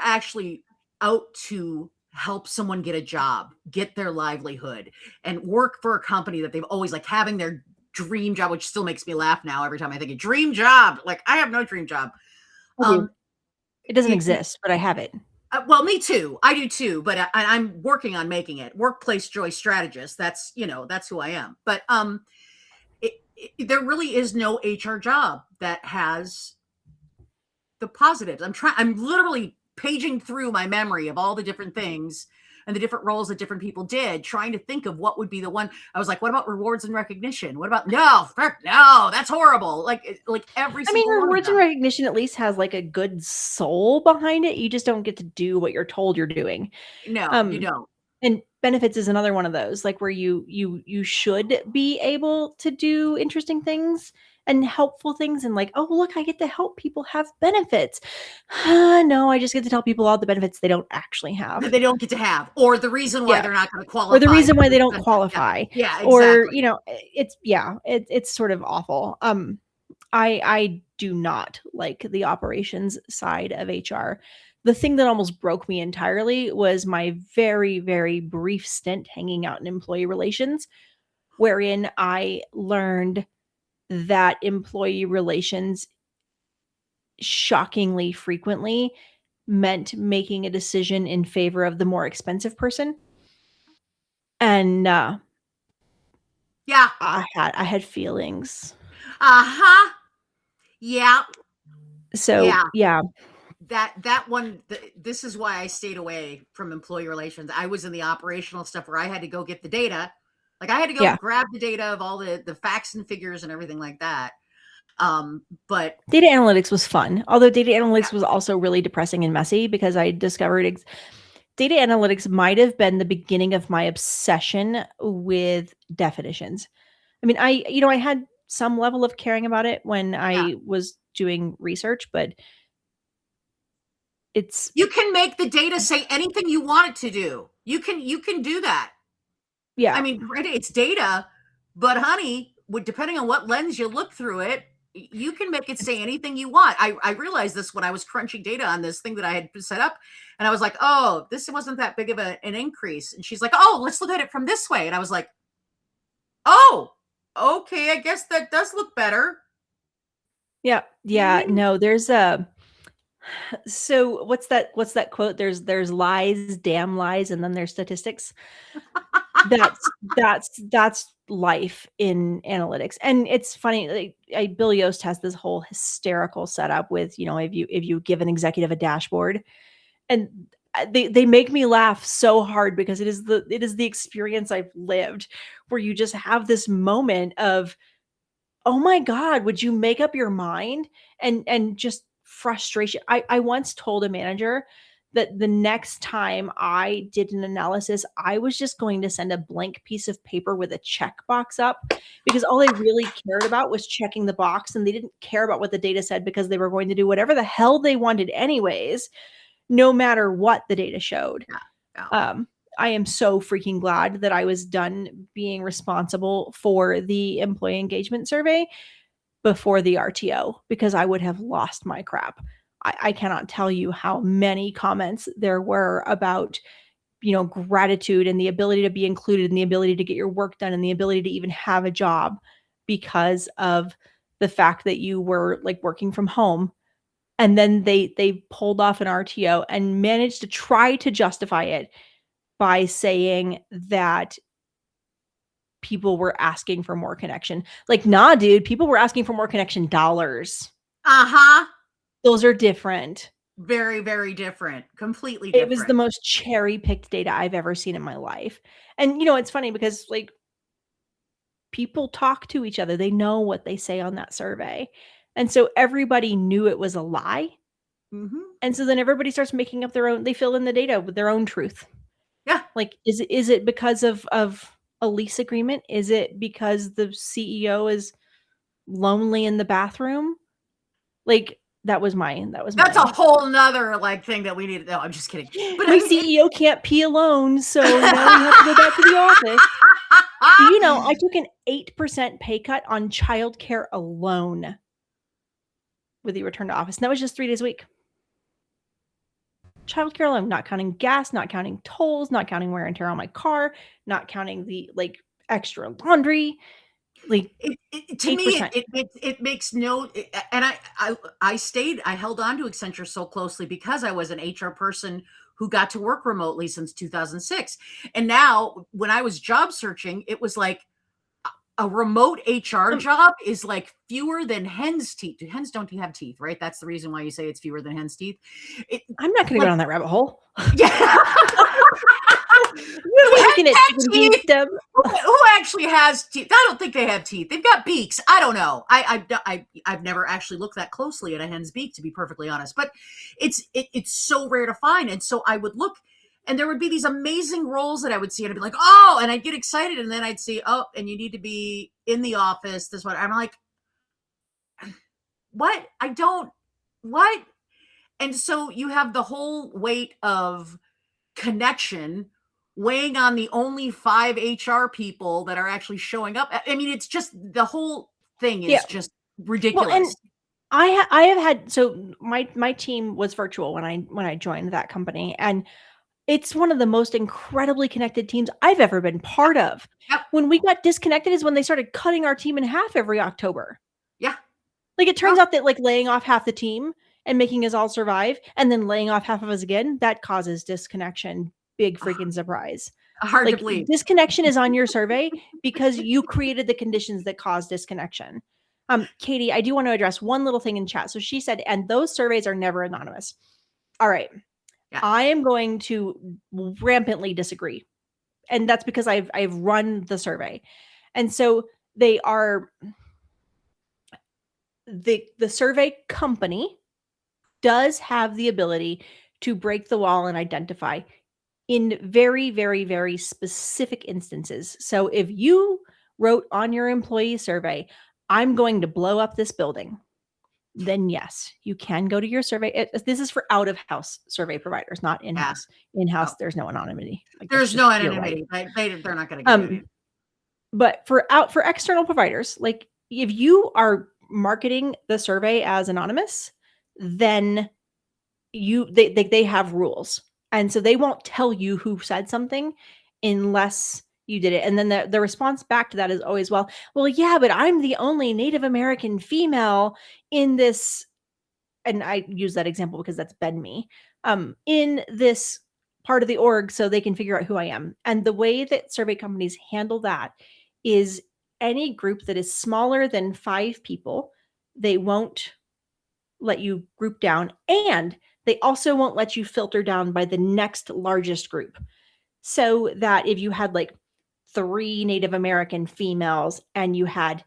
actually out to help someone get a job, get their livelihood, and work for a company that they've always like having their dream job, which still makes me laugh now every time I think of dream job. Like I have no dream job. It doesn't exist, but I have it. Well, me too. I do too, but I'm working on making it. Workplace joy strategist. That's that's who I am. But there really is no HR job that has the positives. I'm literally paging through my memory of all the different things and the different roles that different people did, trying to think of what would be the one. I was like, what about rewards and recognition? What about no, that's horrible. Like every single one rewards and recognition at least has like a good soul behind it. You just don't get to do what you're told you're doing. No, you don't. And benefits is another one of those, like where you should be able to do interesting things and helpful things and like, oh, look, I get to help people have benefits. No, I just get to tell people all the benefits they don't actually have. They don't get to have, or the reason why they're not going to qualify. Or the reason why they don't qualify. Yeah, exactly. Or, it's sort of awful. I do not like the operations side of HR. The thing that almost broke me entirely was my very, very brief stint hanging out in employee relations, wherein I learned that employee relations shockingly frequently meant making a decision in favor of the more expensive person. And yeah, I had feelings. Yeah. So yeah. That one, this is why I stayed away from employee relations. I was in the operational stuff where I had to go get the data. Like I had to go grab the data of all the facts and figures and everything like that. But data analytics was fun. Although data analytics was also really depressing and messy because I discovered data analytics might have been the beginning of my obsession with definitions. I mean, I had some level of caring about it when I was doing research, but you can make the data say anything you want it to do. You can do that. Yeah. I mean, it's data, but honey, depending on what lens you look through it, you can make it say anything you want. I realized this when I was crunching data on this thing that I had set up, and I was like, oh, this wasn't that big of an increase. And she's like, oh, let's look at it from this way. And I was like, oh, okay, I guess that does look better. Yeah. No, there's so what's that quote? There's lies, damn lies, and then there's statistics. That's life in analytics. And it's funny, like, Bill Yost has this whole hysterical setup with, if you give an executive a dashboard, and they make me laugh so hard because it is the experience I've lived, where you just have this moment of, oh my God, would you make up your mind? And just frustration. I once told a manager that the next time I did an analysis, I was just going to send a blank piece of paper with a checkbox up, because all they really cared about was checking the box, and they didn't care about what the data said because they were going to do whatever the hell they wanted anyways, no matter what the data showed. I am so freaking glad that I was done being responsible for the employee engagement survey before the RTO, because I would have lost my crap. I cannot tell you how many comments there were about, gratitude and the ability to be included and the ability to get your work done and the ability to even have a job. because of the fact that you were like working from home. And then they pulled off an RTO and managed to try to justify it by saying that people were asking for more connection. Like, nah, dude, people were asking for more connection dollars. Uh-huh. Those are different. Very, very different. Completely It was different. the most cherry-picked data I've ever seen in my life. And, you know, it's funny because, like, people talk to each other. They know what they say on that survey. And so everybody knew it was a lie. Mm-hmm. And so then everybody starts making up their own, they fill in the data with their own truth. Yeah. Like, is it because of a lease agreement? Is it because the CEO is lonely in the bathroom? Like, That's a whole nother like thing that we need. No, I'm just kidding. But my I mean, CEO can't pee alone, so now we have to go back to the office. Do you know, I took an 8% pay cut on childcare alone with the return to office. And that was just 3 days a week. Childcare alone, not counting gas, not counting tolls, not counting wear and tear on my car, not counting the like extra laundry. Like, to me, 8%. it makes no. And I held on to Accenture so closely because I was an HR person who got to work remotely since 2006. And now, when I was job searching, it was like a remote HR job is like fewer than hen's teeth. Hens don't have teeth, right? That's the reason why you say it's fewer than hen's teeth. I'm not going to go down that rabbit hole. Yeah. You're looking at teeth, Deb. Who actually has teeth? I don't think they have teeth. They've got beaks. I don't know. I've never actually looked that closely at a hen's beak, to be perfectly honest. But it's so rare to find, and so I would look, and there would be these amazing roles that I would see, and I'd be like, oh, and I'd get excited, and then I'd see, oh, and you need to be in the office. This one, I'm like, what? I don't. What? And so you have the whole weight of connection weighing on the only 5 HR people that are actually showing up. I mean, it's just the whole thing is just ridiculous. Well, and I have had, so my team was virtual when I joined that company, and it's one of the most incredibly connected teams I've ever been part of. Yep. When we got disconnected is when they started cutting our team in half every October. Yeah. Like, it turns out that like laying off half the team and making us all survive and then laying off half of us again, that causes disconnection. Big freaking surprise. Hard like, to believe. Disconnection is on your survey because you created the conditions that cause disconnection. Katie, I do want to address one little thing in chat. So she said, and those surveys are never anonymous. All right. Yeah. I am going to rampantly disagree. And that's because I've run the survey. And so they are, the survey company does have the ability to break the wall and identify in very, very, very specific instances. So if you wrote on your employee survey, I'm going to blow up this building, then yes, you can go to your survey. This is for out-of-house survey providers, not in-house. Yeah. In-house, there's no anonymity. Like, there's no anonymity. Right. They're not going to give you. But for external providers, like if you are marketing the survey as anonymous, then they have rules. And so they won't tell you who said something unless you did it. And then the response back to that is always, well, yeah, but I'm the only Native American female in this. And I use that example because that's been me in this part of the org, so they can figure out who I am. And the way that survey companies handle that is any group that is smaller than 5 people, they won't let you group down, and they also won't let you filter down by the next largest group. So that if you had like 3 Native American females and you had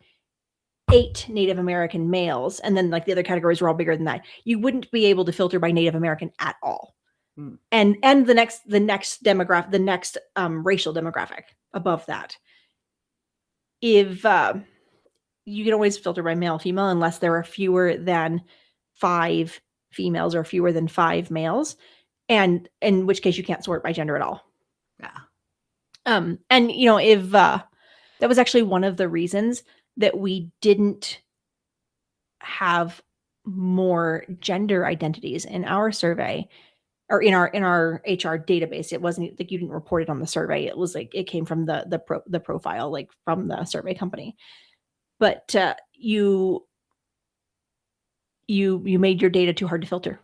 8 Native American males, and then like the other categories were all bigger than that, you wouldn't be able to filter by Native American at all. And the next demographic, the next racial demographic above that. If you can always filter by male, female, unless there are fewer than 5 females or fewer than 5 males, and in which case you can't sort by gender at all. Yeah. And you know, if that was actually one of the reasons that we didn't have more gender identities in our survey or in our HR database. It wasn't like you didn't report it on the survey. It was like it came from the profile, like from the survey company. but you made your data too hard to filter.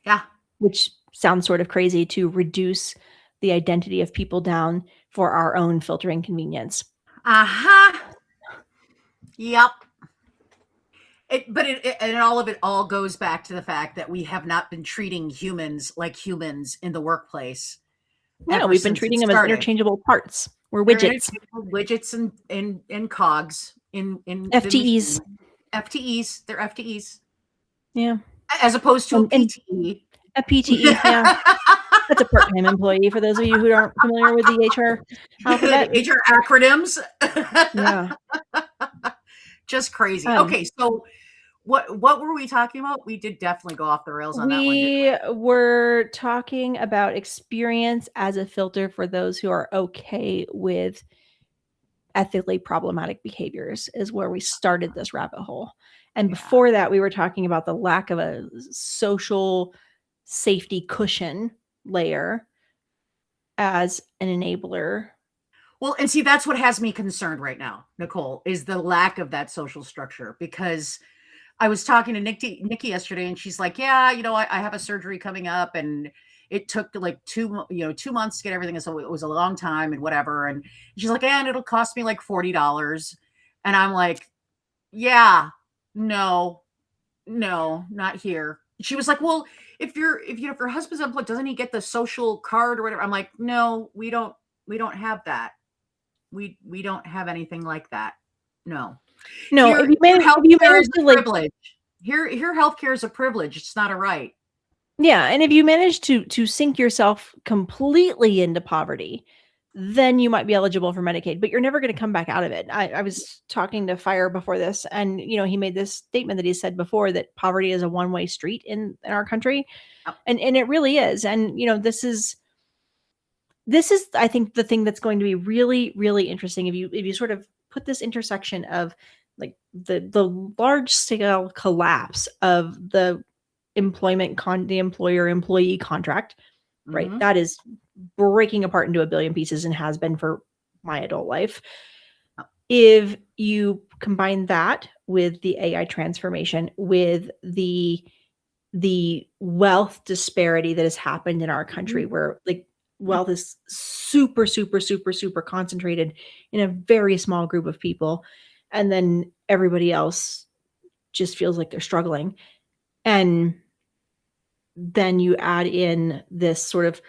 Yeah. Which sounds sort of crazy, to reduce the identity of people down for our own filtering convenience. Uh-huh. Yep. And all of it all goes back to the fact that we have not been treating humans like humans in the workplace No, ever we've been since it treating them as started. interchangeable parts. We're They're widgets. interchangeable widgets and cogs in the FTEs. machine. FTEs. They're FTEs. Yeah. As opposed to a And PTE. a PTE, yeah. That's a part-time employee for those of you who aren't familiar with the HR alphabet. The HR acronyms. Yeah. Just crazy. Okay, so what were we talking about? We did definitely go off the rails on that one. We were talking about experience as a filter for those who are okay with ethically problematic behaviors, is where we started this rabbit hole. And before that, we were talking about the lack of a social safety cushion layer as an enabler. Well, and see, that's what has me concerned right now, Nicole, is the lack of that social structure. Because I was talking to Nikki yesterday, and she's like, "Yeah, I have a surgery coming up, and it took like 2 months to get everything, so it was a long time, and whatever." And she's like, "And it'll cost me like $40." And I'm like, "Yeah, no, not here." She was like, "Well, if your husband's unemployed, doesn't he get the social card or whatever?" I'm like, "No, we don't have that. We don't have anything like that. No." No, Here, if you manage healthcare is to a privilege. Here, healthcare is a privilege. It's not a right. Yeah, and if you manage to sink yourself completely into poverty, then you might be eligible for Medicaid, but you're never going to come back out of it. I was talking to Fire before this, and he made this statement that he said before, that poverty is a one-way street in our country, Yep. and it really is. And this is I think the thing that's going to be really, really interesting, if you sort of put this intersection of like the large scale collapse of the the employer employee contract, right? Mhm. That is breaking apart into a billion pieces and has been for my adult life. If you combine that with the AI transformation, with the wealth disparity that has happened in our country, where like wealth is super, super, super, super concentrated in a very small group of people, and then everybody else just feels like they're struggling. And then you add in this sort of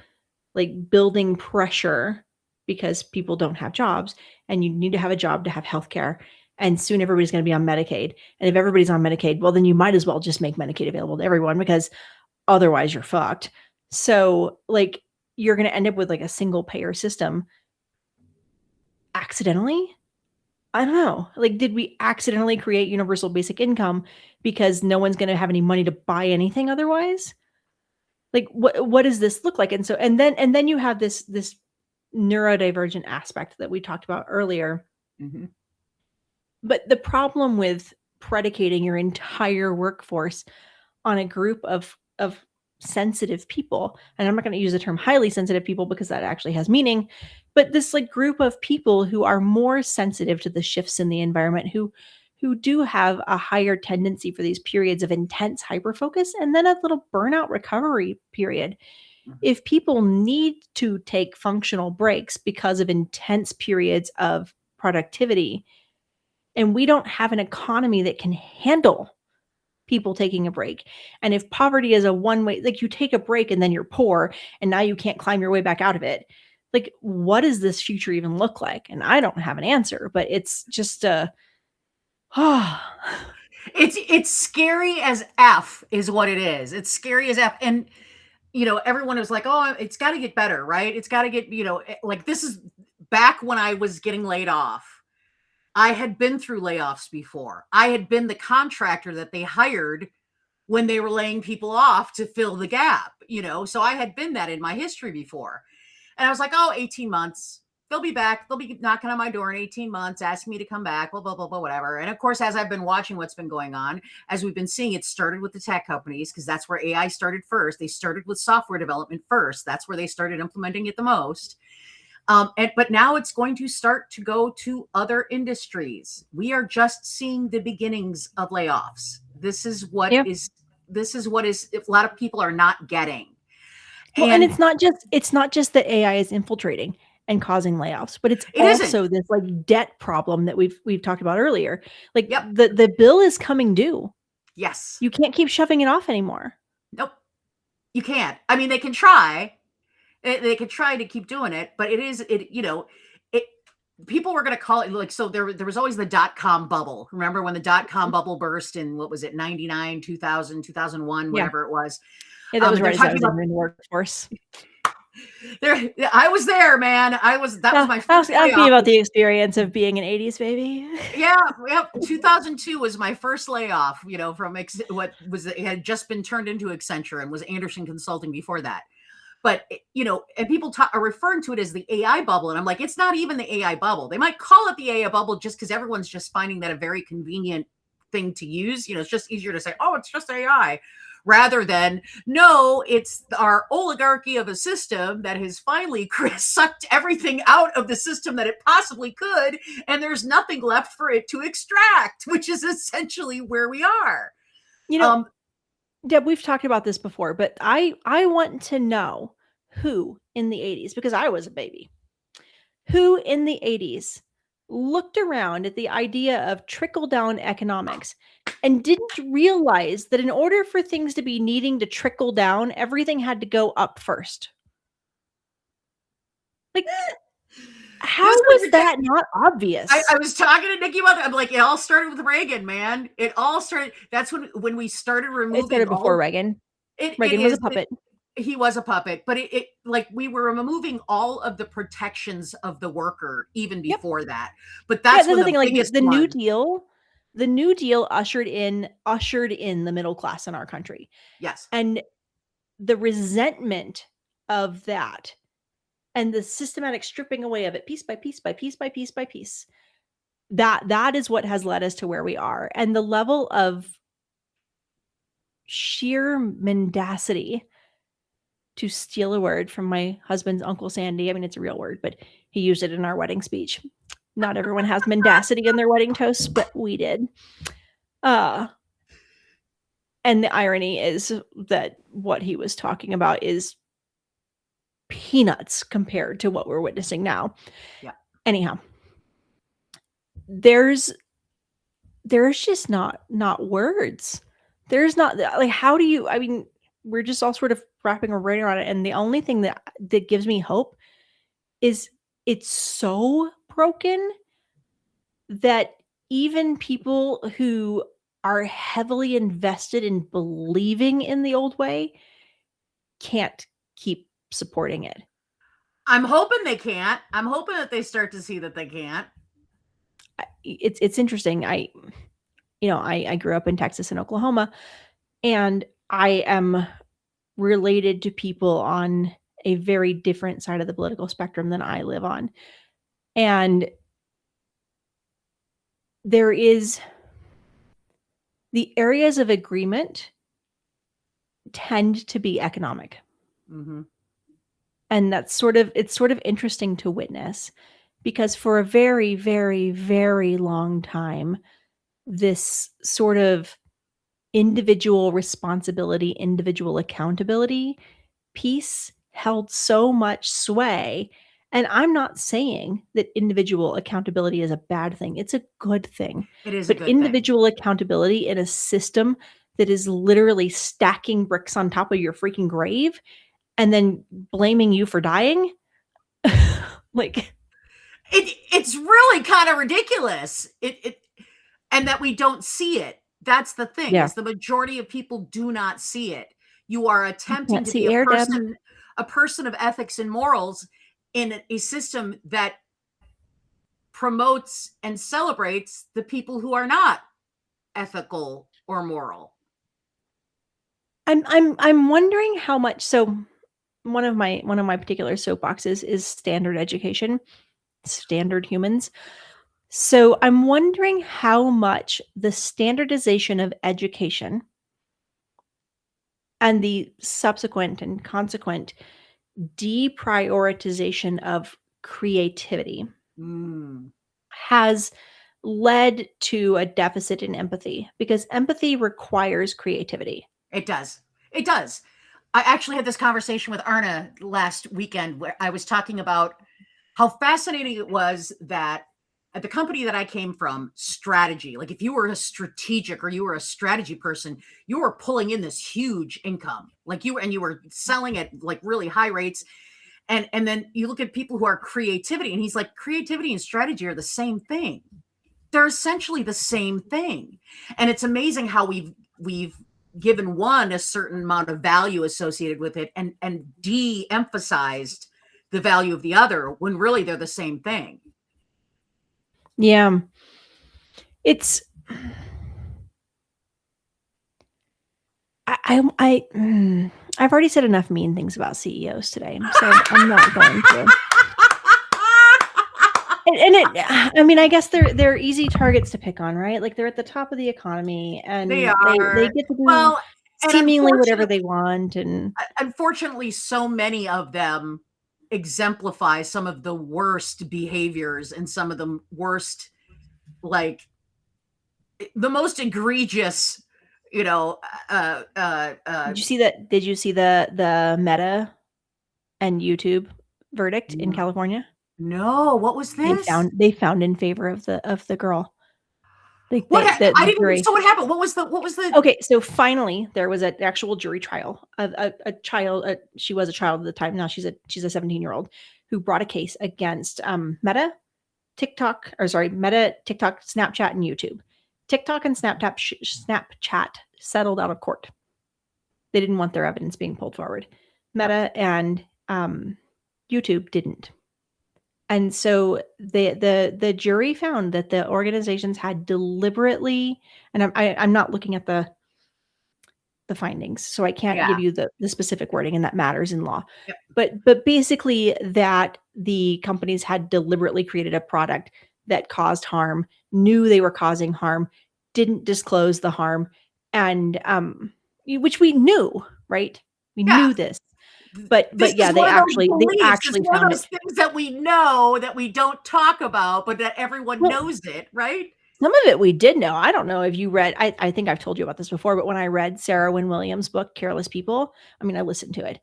like building pressure because people don't have jobs, and you need to have a job to have healthcare. And soon everybody's going to be on Medicaid. And if everybody's on Medicaid, well, then you might as well just make Medicaid available to everyone, because otherwise you're fucked. So like you're going to end up with like a single payer system accidentally. I don't know. Like, did we accidentally create universal basic income because no one's going to have any money to buy anything otherwise? Like, what does this look like? And so, and then you have this neurodivergent aspect that we talked about earlier. Mhm. But the problem with predicating your entire workforce on a group of sensitive people, and I'm not going to use the term highly sensitive people because that actually has meaning, but this like group of people who are more sensitive to the shifts in the environment, who do have a higher tendency for these periods of intense hyperfocus and then a little burnout recovery period. Mhm. If people need to take functional breaks because of intense periods of productivity, and we don't have an economy that can handle people taking a break. And if poverty is a one way, like you take a break and then you're poor and now you can't climb your way back out of it. Like, what does this future even look like? And I don't have an answer, but it's just It's scary as F is what it is. It's scary as F. And everyone was like, "Oh, it's got to get better, right? It's got to get, like this is back when I was getting laid off. I had been through layoffs before. I had been the contractor that they hired when they were laying people off to fill the gap, So I had been that in my history before. And I was like, "Oh, 18 months. They'll be back. They'll be knocking on my door in 18 months, asking me to come back, blah, blah, blah, blah, whatever." And of course, as I've been watching what's been going on, as we've been seeing, it started with the tech companies because that's where AI started first. They started with software development first. That's where they started implementing it the most. But now it's going to start to go to other industries. We are just seeing the beginnings of layoffs. This is what Yeah. is a lot of people are not getting. Well, and And it's not just that AI is infiltrating and causing layoffs, but it's it isn't. also this like debt problem that we've talked about earlier. Like Yep. the bill is coming due. Yes. You can't keep shoving it off anymore. Nope. You can't. I mean, they can try. They could try to keep doing it, but it people were going to call it like, so there was always the dot-com bubble. Remember when the dot-com bubble burst in, what was it, 99, 2000, 2001, Yeah. whatever it was. Yeah, that was They're right as I talking was about entering the workforce. there. I was there, man. That was my first Ask me layoff. about the experience of being an 80s baby. Yeah, 2002 was my first layoff, from it had just been turned into Accenture and was Anderson Consulting before that. But, and people are referring to it as the AI bubble. And I'm like, it's not even the AI bubble. They might call it the AI bubble just because everyone's just finding that a very convenient thing to use. It's just easier to say, oh, it's just AI, rather than, no, it's our oligarchy of a system that has finally sucked everything out of the system that it possibly could. And there's nothing left for it to extract, which is essentially where we are. Deb, we've talked about this before, but I want to know who in the 80s, because I was a baby, who in the 80s looked around at the idea of trickle-down economics and didn't realize that in order for things to be needing to trickle down, everything had to go up first. Like, how was that not obvious? I was talking to Nikki about that. I'm like, it all started with Reagan, man. It all started. That's when we started removing. It started before Reagan. Reagan was a puppet. He was a puppet, but it like we were removing all of the protections of the worker even before that. But that's when the thing. Like the New Deal. The New Deal ushered in the middle class in our country. Yes, and the resentment of that, and the systematic stripping away of it, piece by piece by piece by piece by piece, that is what has led us to where we are. And the level of sheer mendacity, to steal a word from my husband's Uncle Sandy. I mean, it's a real word, but he used it in our wedding speech. Not everyone has mendacity in their wedding toast, but we did. And the irony is that what he was talking about is peanuts compared to what we're witnessing now. Yeah. Anyhow, there's just not words. There's not, like, how do you, I mean, we're just all sort of wrapping our brain around it. And the only thing that gives me hope is it's so broken that even people who are heavily invested in believing in the old way can't keep supporting it. I'm hoping they can't. I'm hoping that they start to see that they can't. It's interesting. I grew up in Texas and Oklahoma, and I am related to people on a very different side of the political spectrum than I live on. And there is the areas of agreement tend to be economic. Mm-hmm. And it's sort of interesting to witness, because for a very, very, very long time, this sort of individual responsibility, individual accountability piece held so much sway. And I'm not saying that individual accountability is a bad thing. It's a good thing. It is but a good individual thing. Accountability in a system that is literally stacking bricks on top of your freaking grave and then blaming you for dying. Like, it's really kind of ridiculous. And that we don't see it. That's the thing. Yeah. Is the majority of people do not see it. You are attempting to be a person of ethics and morals in a system that promotes and celebrates the people who are not ethical or moral. I'm wondering how much. So one of my particular soapboxes is standard education, standard humans. So I'm wondering how much the standardization of education and the subsequent and consequent deprioritization of creativity Mm. has led to a deficit in empathy, because empathy requires creativity. It does. It does. I actually had this conversation with Arna last weekend where I was talking about how fascinating it was that at the company that I came from, strategy, like if you were a strategic or you were a strategy person, you were pulling in this huge income. Like you were selling at like really high rates. And then you look at people who are creativity, and he's like, creativity and strategy are the same thing. They're essentially the same thing. And it's amazing how we've given one a certain amount of value associated with it and de-emphasized the value of the other when really they're the same thing. Yeah. It's I've already said enough mean things about CEOs today, so I'm not going to. I mean, I guess they're easy targets to pick on, right? Like they're at the top of the economy, and They they are. get to do Well, and seemingly whatever they want. And unfortunately, so many of them exemplify some of the worst behaviors and some of the worst, like the most egregious, you know, did you see that? Did you see the Meta and YouTube verdict in California? no, what was this? They found in favor of the girl. I didn't. Jury. So what happened? What was the? Okay, so finally there was an actual jury trial of a child. She was a child at the time. Now she's a 17-year-old who brought a case against Meta, TikTok, Snapchat, and YouTube. TikTok and Snapchat settled out of court. They didn't want their evidence being pulled forward. Meta and YouTube didn't. And so the jury found that the organizations had deliberately, and I'm not looking at the findings, so I can't give you the specific wording, and that matters in law. Yep. But basically that the companies had deliberately created a product that caused harm, knew they were causing harm, didn't disclose the harm, and which we knew, right? We knew this. But yeah, they actually found it. Things that we know that we don't talk about, but that everyone knows it, right? Some of it we did know. I don't know if you read, I think I've told you about this before, but when I read Sarah Wynne Williams' book, Careless People, I mean, I listened to it,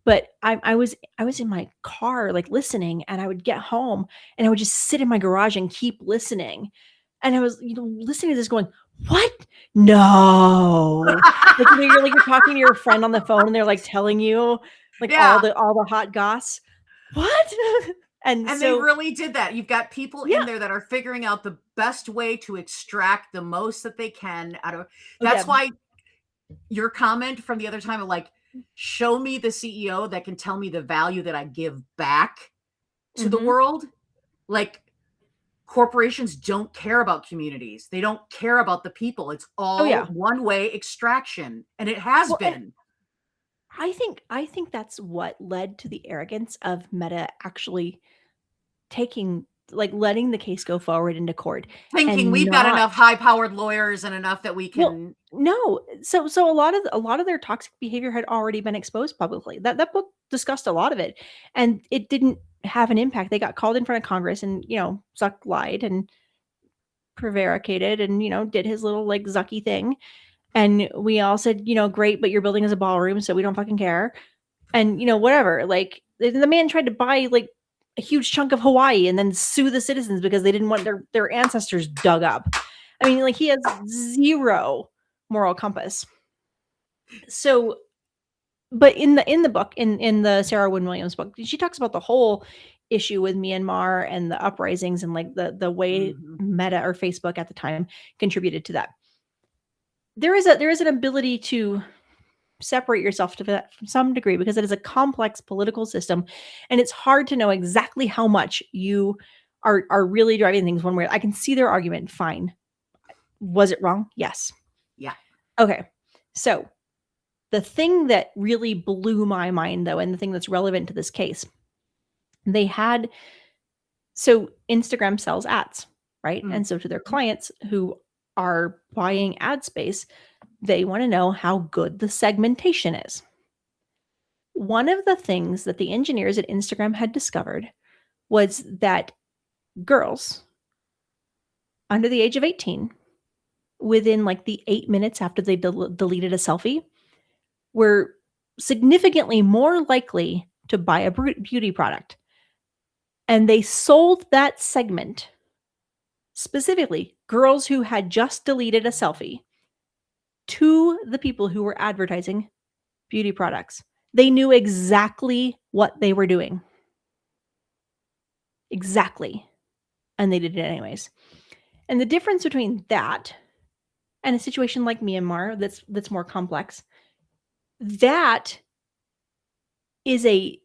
but I was in my car, like listening, and I would get home and I would just sit in my garage and keep listening. And I was, listening to this going, what? No. Like, you're talking to your friend on the phone and they're like telling you all the hot goss. What? And so, they really did that. You've got people in there that are figuring out the best way to extract the most that they can out of. That's why your comment from the other time of like, show me the CEO that can tell me the value that I give back to the world. Like, corporations don't care about communities. They don't care about the people. It's all one-way extraction, and it has been. I think that's what led to the arrogance of Meta actually letting the case go forward into court, thinking we've got enough high-powered lawyers and enough that we can. Well, no, so a lot of their toxic behavior had already been exposed publicly. That book discussed a lot of it, and it didn't have an impact. They got called in front of Congress, and Zuck lied and prevaricated, and did his little like Zucky thing. And we all said, great, but your building is a ballroom, so we don't fucking care. And, whatever. Like, the man tried to buy, like, a huge chunk of Hawaii and then sue the citizens because they didn't want their ancestors dug up. I mean, like, he has zero moral compass. So, but in the book, in the Sarah Wynne Williams book, she talks about the whole issue with Myanmar and the uprisings and, like, the way Meta or Facebook at the time contributed to that. There is an ability to separate yourself to that from some degree because it is a complex political system, and it's hard to know exactly how much you are really driving things one way. I can see their argument. Fine. Was it wrong? Yes. Yeah. Okay. So the thing that really blew my mind, though, and the thing that's relevant to this case, so Instagram sells ads, right? And so to their clients who are buying ad space, they want to know how good the segmentation is. One of the things that the engineers at Instagram had discovered was that girls under the age of 18, within like the 8 minutes after they deleted a selfie, were significantly more likely to buy a beauty product. And they sold that segment, specifically girls who had just deleted a selfie, to the people who were advertising beauty products. They knew exactly what they were doing. Exactly. And they did it anyways. And the difference between that and a situation like Myanmar that's more complex, that is a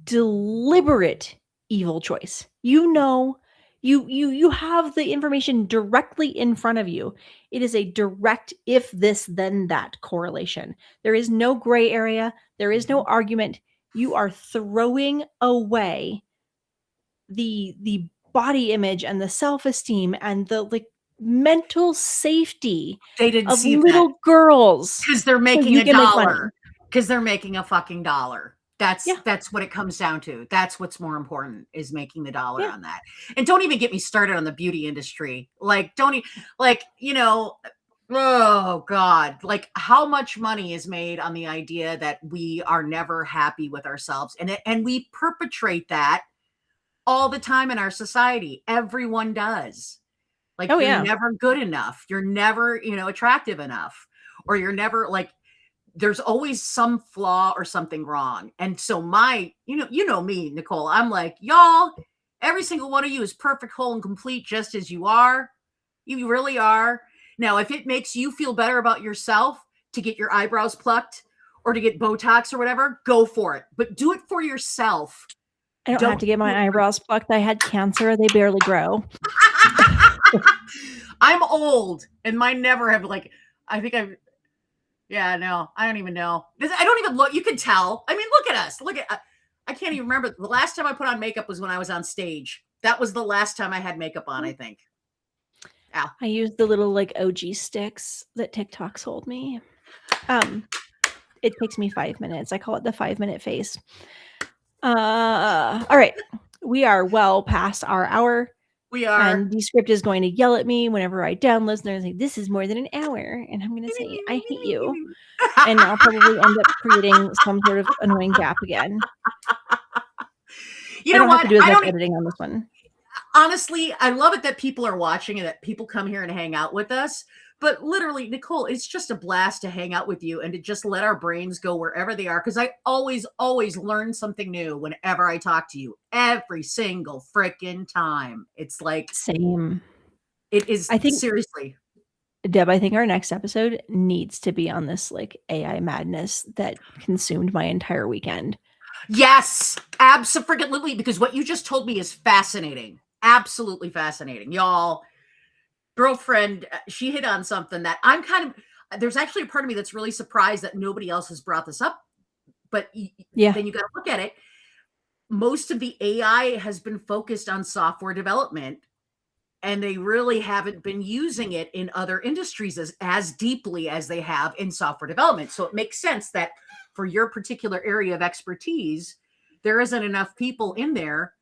deliberate evil choice. You know, you have the information directly in front of you. It is a direct if this then that correlation. There is no gray area. There is no argument. You are throwing away the body image and the self-esteem and the like mental safety They didn't of see little girls because they're making you a can make money. dollar. Because they're making a fucking dollar. Yeah. That's what it comes down to. That's what's more important, is making the dollar Yeah. on that. And don't even get me started on the beauty industry. Like, oh God, like how much money is made on the idea that we are never happy with ourselves. And we perpetrate that all the time in our society. Everyone does. Like, Oh, you're yeah. never good enough. You're never, attractive enough, or you're never like, there's always some flaw or something wrong. And so you know me, Nicole, I'm like, y'all, every single one of you is perfect, whole, and complete just as you are. You really are. Now, if it makes you feel better about yourself to get your eyebrows plucked or to get Botox or whatever, go for it. But do it for yourself. I don't have to get my eyebrows plucked. I had cancer. They barely grow. I'm old and mine never have yeah, no, I don't even know. I don't even look. You can tell. I mean, look at us. I can't even remember. The last time I put on makeup was when I was on stage. That was the last time I had makeup on, I think. Ow. I use the little like OG sticks that TikTok sold me. It takes me 5 minutes. I call it the 5-minute face. All right. We are well past our hour. We are. And Descript is going to yell at me whenever I download, and they're like, this is more than an hour. And I'm going to say, I hate you. And I'll probably end up creating some sort of annoying gap again. You know what? Have to do as much editing on this one. Honestly, I love it that people are watching and that people come here and hang out with us. But literally, Nicole, it's just a blast to hang out with you and to just let our brains go wherever they are. Because I always learn something new whenever I talk to you. Every single freaking time. It's like same. It is. I think seriously, Deb, I think our next episode needs to be on this like AI madness that consumed my entire weekend. Yes, absolutely. Because what you just told me is fascinating. Absolutely fascinating, y'all. Girlfriend, she hit on something that I'm there's actually a part of me that's really surprised that nobody else has brought this up. But yeah, then you got to look at it. Most of the AI has been focused on software development, and they really haven't been using it in other industries as deeply as they have in software development. So it makes sense that for your particular area of expertise, there isn't enough people in there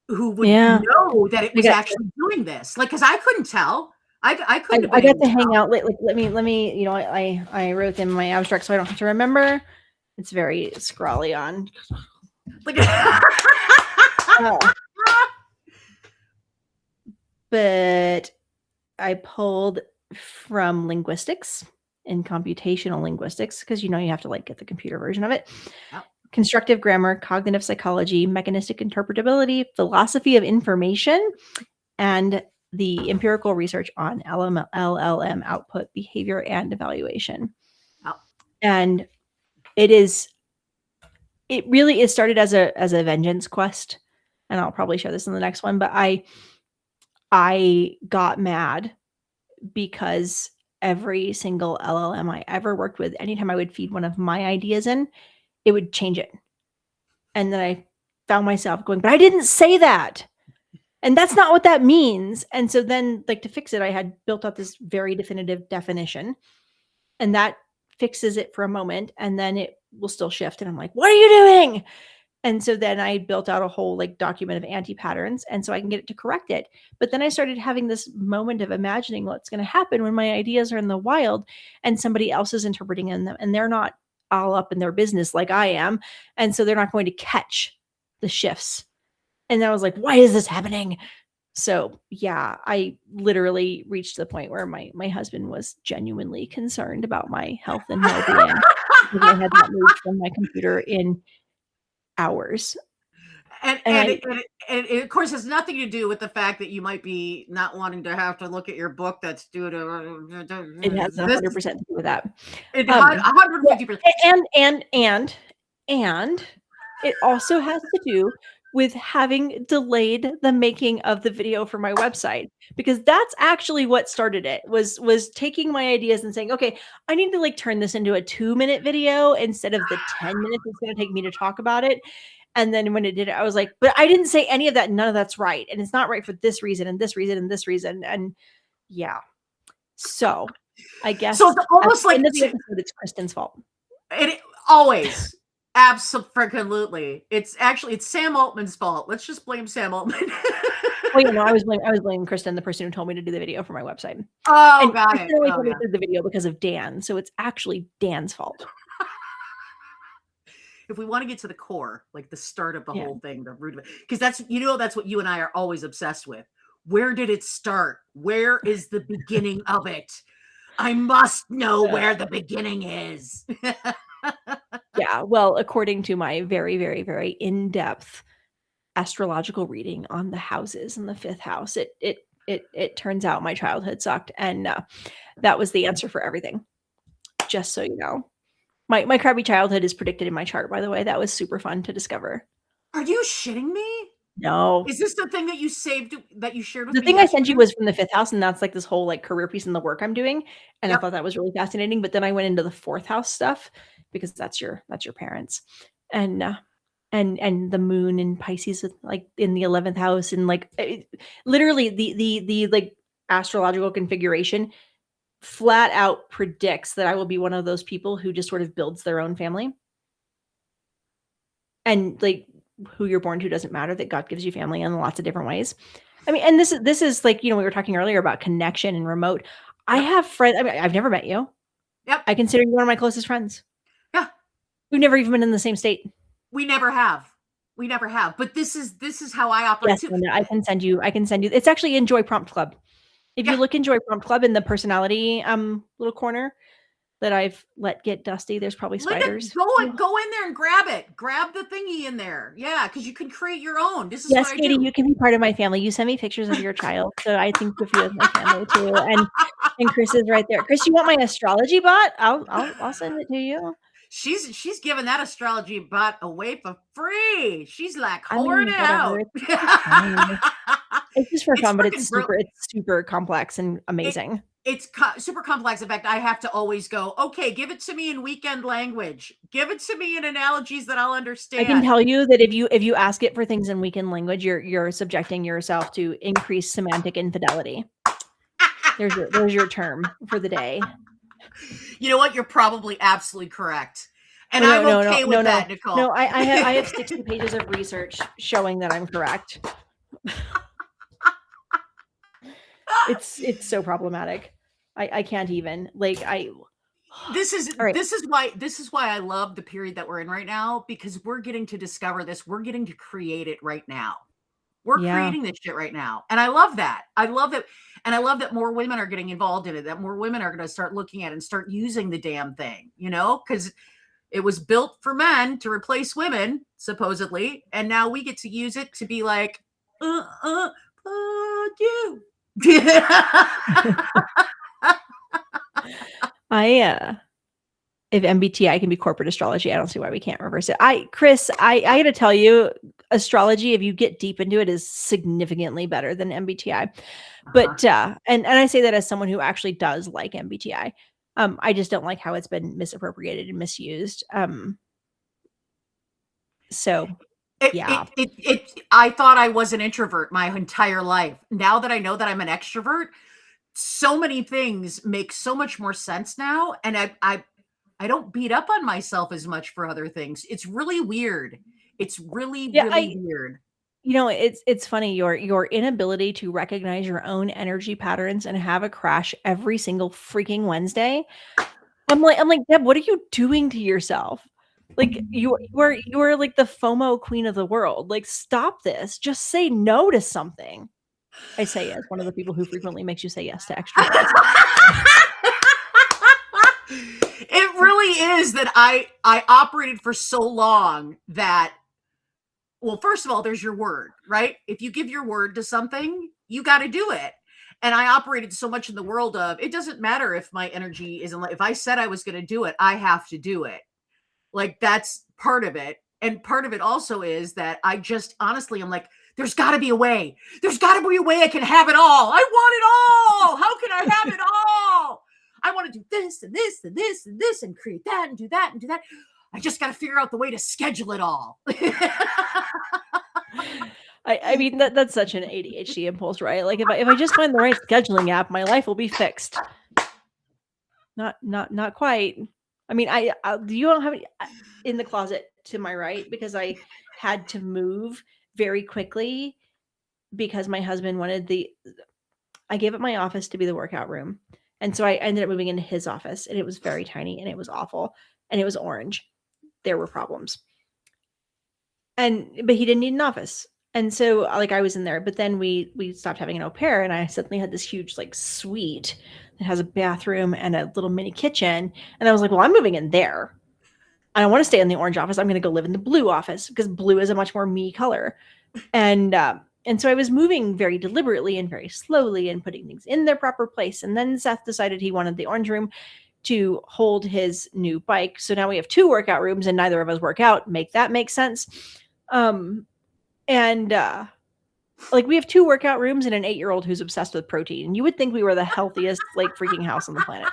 who would know that it was actually doing this. Like, because I couldn't tell. I couldn't. I got to hang out. Like, let me. I wrote them in my abstract, so I don't have to remember. It's very scrawly on. But I pulled from linguistics and computational linguistics, because you have to like get the computer version of it. Oh. Constructive grammar, cognitive psychology, mechanistic interpretability, philosophy of information, and the empirical research on LLM output, behavior, and evaluation. Oh. And it really is started as a vengeance quest. And I'll probably share this in the next one, but I got mad because every single LLM I ever worked with, anytime I would feed one of my ideas in, it would change it. And then I found myself going, but I didn't say that. And that's not what that means. And so then, like, to fix it, I had built up this very definitive definition, and that fixes it for a moment. And then it will still shift. And I'm like, what are you doing? And so then I built out a whole like document of anti-patterns, and so I can get it to correct it. But then I started having this moment of imagining what's going to happen when my ideas are in the wild and somebody else is interpreting in them, and they're not all up in their business like I am. And so they're not going to catch the shifts. And then I was like, why is this happening? So yeah, I literally reached the point where my husband was genuinely concerned about my health and well-being because I had not moved from my computer in hours. And And and I it, and it, and it, of course, has nothing to do with the fact that you might be not wanting to have to look at your book that's due It has to this. 100% to do with that. It Yeah, 150%. and it also has to do with having delayed the making of the video for my website, because that's actually what started it, was taking my ideas and saying, okay, I need to like turn this into a 2-minute video instead of the 10 minutes it's going to take me to talk about it. And then when it did it, I was like, but I didn't say any of that. None of that's right. And it's not right for this reason and this reason and this reason. And yeah. So I guess So it's at almost the like end of the episode, it's Kristen's fault. it always. Absolutely. It's Sam Altman's fault. Let's just blame Sam Altman. Oh yeah, no, I was blaming Kristen, the person who told me to do the video for my website. Oh, And got Kristen it. only Oh, told me yeah. to do the video because of Dan, so it's actually Dan's fault. If we want to get to the core, like the start of the Yeah. whole thing, the root of it, because that's what you and I are always obsessed with. Where did it start? Where is the beginning of it? I must know where the beginning is. Yeah, well, according to my very, very, very in-depth astrological reading on the houses in the 5th house, it turns out my childhood sucked, and that was the answer for everything. Just so you know. My crappy childhood is predicted in my chart, by the way. That was super fun to discover. Are you shitting me? No. Is this the thing that you saved, that you shared with The me thing I sent you yesterday? was from the 5th house, and that's like this whole like career piece in the work I'm doing, and I Yep. thought that was really fascinating. But then I went into the 4th house stuff because that's your parents, and the moon in Pisces with like in the 11th house, and like literally the like astrological configuration flat out predicts that I will be one of those people who just sort of builds their own family. And like who you're born to doesn't matter, that God gives you family in lots of different ways. I mean, and this is like, we were talking earlier about connection and remote. I have friends. I mean, I've never met you. Yep. I consider you one of my closest friends. Yeah. We've never even been in the same state. We never have. But this is how I operate Yes, too. Linda, I can send you. It's actually Enjoy Prompt Club. If you look Enjoy Prompt Club in the personality little corner that I've let get dusty, there's probably spiders. Go in there and grab it. Grab the thingy in there. Yeah, because you can create your own. This is Yes, what I Katie, do. you can be part of my family. You send me pictures of your child, so I think of you as my family too. And Chris is right there. Chris, you want my astrology bot? I'll send it to you. She's giving that astrology bot away for free. She's like I mean, whoring it out. It's just for fun, but freaking it's super complex and amazing. It's super complex. In fact, I have to always go, okay, give it to me in weekend language. Give it to me in analogies that I'll understand. I can tell you that if you ask it for things in weekend language, you're subjecting yourself to increased semantic infidelity. There's your term for the day. You know what? You're probably absolutely correct. And I'm okay with that, Nicole. No, I have 60 pages of research showing that I'm correct. It's so problematic. I can't even this is why I love the period that we're in right now, because we're getting to discover this. We're getting to create it right now. We're creating this shit right now. And I love that. I love it. And I love that more women are getting involved in it, that more women are going to start looking at it and start using the damn thing, because it was built for men to replace women, supposedly. And now we get to use it to be like, fuck you. If MBTI can be corporate astrology, I don't see why we can't reverse it. Chris, I gotta tell you, astrology, if you get deep into it, is significantly better than MBTI. But and I say that as someone who actually does like MBTI. I just don't like how it's been misappropriated and misused. So yeah. I thought I was an introvert my entire life. Now that I know that I'm an extrovert, so many things make so much more sense now. And I don't beat up on myself as much for other things. It's really weird. It's really, Yeah, really weird. it's funny, your inability to recognize your own energy patterns and have a crash every single freaking Wednesday. I'm like, Deb, what are you doing to yourself? Like you are like the FOMO queen of the world. Like, stop this. Just say no to something. I say as one of the people who frequently makes you say yes to extra things. It really is that I operated for so long that, well, first of all, there's your word, right? If you give your word to something, you got to do it. And I operated so much in the world of, it doesn't matter if my energy isn't like, if I said I was going to do it, I have to do it. Like, that's part of it. And part of it also is that I just honestly, I'm like, there's got to be a way. There's got to be a way I can have it all. I want it all. How can I have it all? I want to do this and this and this and this and create that and do that and do that. I just got to figure out the way to schedule it all. I mean that's such an ADHD impulse, right? Like, if I just find the right scheduling app, my life will be fixed. Not quite. I mean, you don't have any in the closet to my right, because I had to move very quickly because my husband wanted I gave up my office to be the workout room. And so I ended up moving into his office, and it was very tiny, and it was awful, and it was orange. There were problems. But he didn't need an office. And so, like, I was in there, but then we stopped having an au pair, and I suddenly had this huge, like, suite that has a bathroom and a little mini kitchen. And I was like, well, I'm moving in there. I don't want to stay in the orange office. I'm going to go live in the blue office, because blue is a much more me color. And so I was moving very deliberately and very slowly and putting things in their proper place. And then Seth decided he wanted the orange room to hold his new bike. So now we have 2 workout rooms, and neither of us work out. Make that make sense. Like, we have 2 workout rooms and an 8-year-old who's obsessed with protein. And you would think we were the healthiest, like, freaking house on the planet.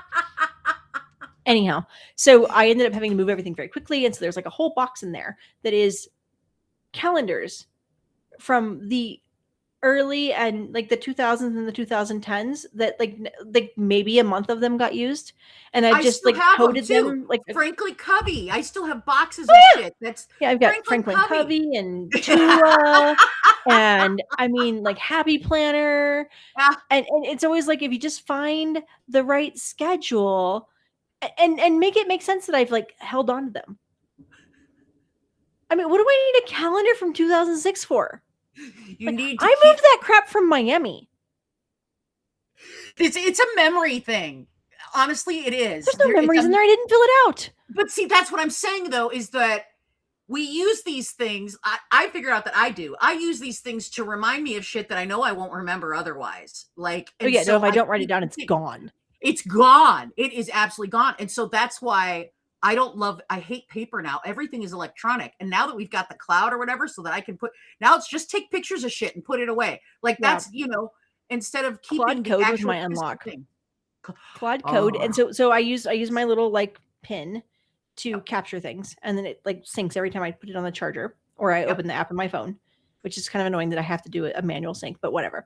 Anyhow, so I ended up having to move everything very quickly. And so there's like a whole box in there that is calendars from the early and like the 2000s and the 2010s that like maybe a month of them got used, and I just like coded them like Frankly Covey. I still have boxes of shit. That's I've got Franklin Covey and Tua and I mean like Happy Planner. And it's always like, if you just find the right schedule and make it make sense that I've like held on to them. I mean, what do I need a calendar from 2006 for? I moved that crap from Miami. It's a memory thing. Honestly, it is. There's no memories in there. I didn't fill it out. But see, that's what I'm saying, though, is that we use these things. I figure out that I do. I use these things to remind me of shit that I know I won't remember otherwise. Like, if I don't write it down, it's gone. It's gone. It is absolutely gone. And so that's why I hate paper now. Everything is electronic. And now that we've got the cloud or whatever, so that I can now it's just take pictures of shit and put it away. Like that's, instead of keeping Claude Code was my unlock. Claude Code. And so I use my little like pin to capture things. And then it like syncs every time I put it on the charger or I open the app on my phone, which is kind of annoying that I have to do a manual sync, but whatever.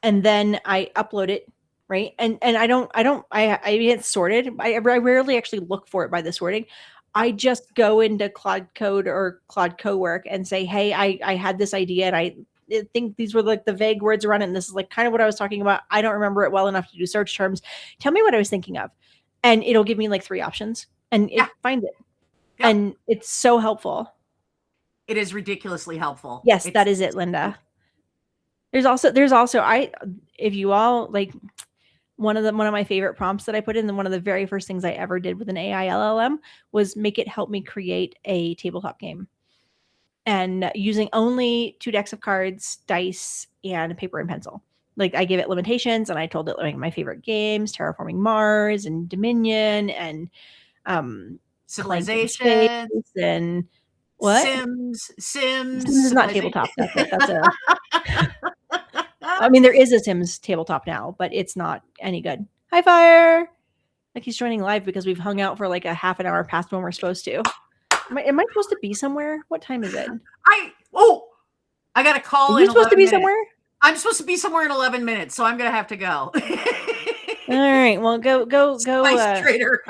And then I upload it. Right. And I get sorted. I rarely actually look for it by the sorting. I just go into Claude Code or Claude Cowork and say, hey, I had this idea and I think these were like the vague words around it. And this is like kind of what I was talking about. I don't remember it well enough to do search terms. Tell me what I was thinking of. And it'll give me like 3 options and it finds it. Yep. And it's so helpful. It is ridiculously helpful. Yes, that is it, Linda. There's also if you all like, one of my favorite prompts that I put in, and one of the very first things I ever did with an AI LLM was make it help me create a tabletop game, and using only 2 decks of cards, dice, and paper and pencil. Like I gave it limitations, and I told it like my favorite games: Terraforming Mars and Dominion and Civilization and what? Sims is not tabletop. That's a. I mean, there is a Sims tabletop now, but it's not any good. Hi, Fire! Like he's joining live because we've hung out for like a half an hour past when we're supposed to. Am I supposed to be somewhere? What time is it? I got a call. Are you supposed to be somewhere? I'm supposed to be somewhere in 11 minutes, so I'm gonna have to go. All right, well, go. Spice Trader.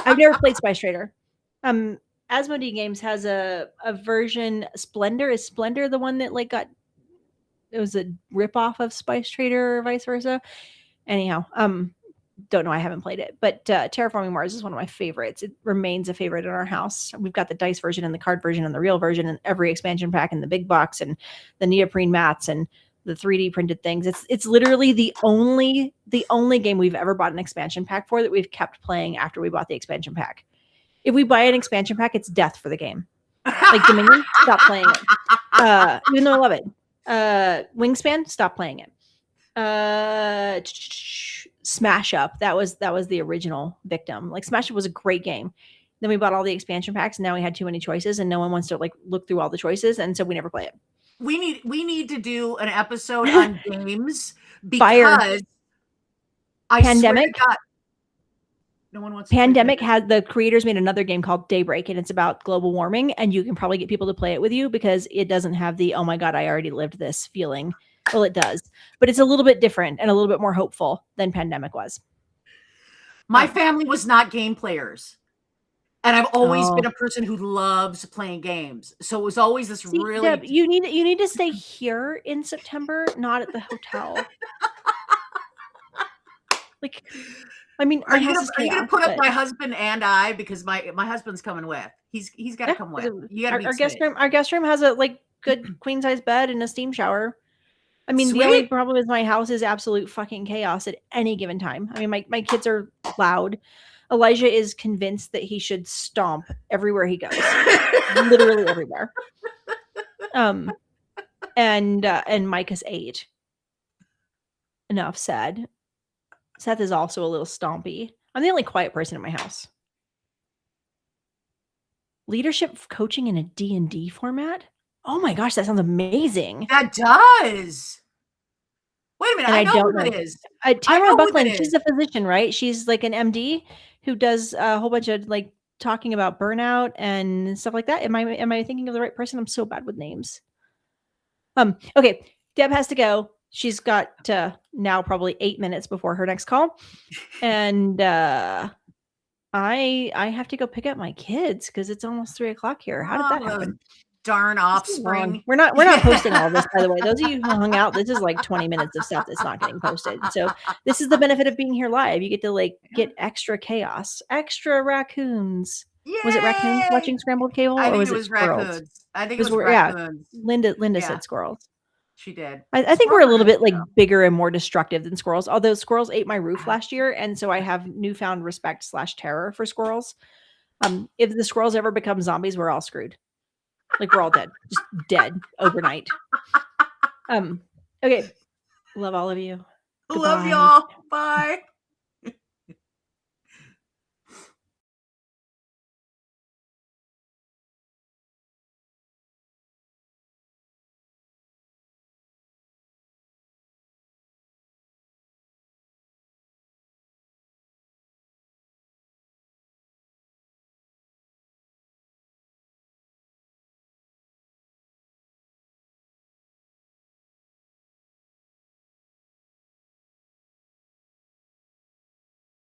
I've never played Spice Trader. Asmodee Games has a version. Splendor, is Splendor the one that like got, it was a ripoff of Spice Trader or vice versa? Anyhow, don't know, I haven't played it, but Terraforming Mars is one of my favorites. It remains a favorite in our house. We've got the dice version and the card version and the real version and every expansion pack and the big box and the neoprene mats and the 3D printed things. It's literally the only game we've ever bought an expansion pack for that we've kept playing after we bought the expansion pack. If we buy an expansion pack, it's death for the game. Like Dominion, stop playing it. Even though I love it. Wingspan, stop playing it. Smash Up, that was the original victim. Like Smash Up was a great game. Then we bought all the expansion packs, and now we had too many choices, and no one wants to like look through all the choices, and so we never play it. We need to do an episode on games because Fire. I Pandemic. swear to God, no one wants. Pandemic had, the creators made another game called Daybreak, and it's about global warming, and you can probably get people to play it with you because it doesn't have the, oh my God, I already lived this feeling. Well, it does, but it's a little bit different and a little bit more hopeful than Pandemic was. My family was not game players. And I've always been a person who loves playing games. So it was always this really... Deb, you need to stay here in September, not at the hotel. Like, I mean, are you gonna put up my husband and I, because my husband's coming with. He's got to come with. You got to our guest room has a like good queen size bed and a steam shower. I mean, the only problem is my house is absolute fucking chaos at any given time. I mean, my kids are loud. Elijah is convinced that he should stomp everywhere he goes, literally everywhere. And Micah's 8. Enough said. Seth is also a little stompy. I'm the only quiet person in my house. Leadership coaching in a D&D format? Oh my gosh, that sounds amazing. That does. Wait a minute, I know who it is. Tamara Buckland, she's a physician, right? She's like an MD who does a whole bunch of like talking about burnout and stuff like that. Am I thinking of the right person? I'm so bad with names. Okay, Deb has to go. She's got now probably 8 minutes before her next call. And I have to go pick up my kids because it's almost 3:00 here. How did that happen? Darn offspring. We're not posting all this, by the way. Those of you who hung out, this is like 20 minutes of stuff that's not getting posted. So this is the benefit of being here live. You get to like get extra chaos, extra raccoons. Yay! Was it raccoons watching Scrambled Cable, or was it squirrels? Raccoons. I think it was raccoons. Yeah, Linda said squirrels. She did. I think we're a little bit like bigger and more destructive than squirrels. Although squirrels ate my roof last year, and so I have newfound respect / terror for squirrels. If the squirrels ever become zombies, we're all screwed. Like we're all dead, just dead overnight. Okay. Love all of you. Goodbye. Love y'all. Bye.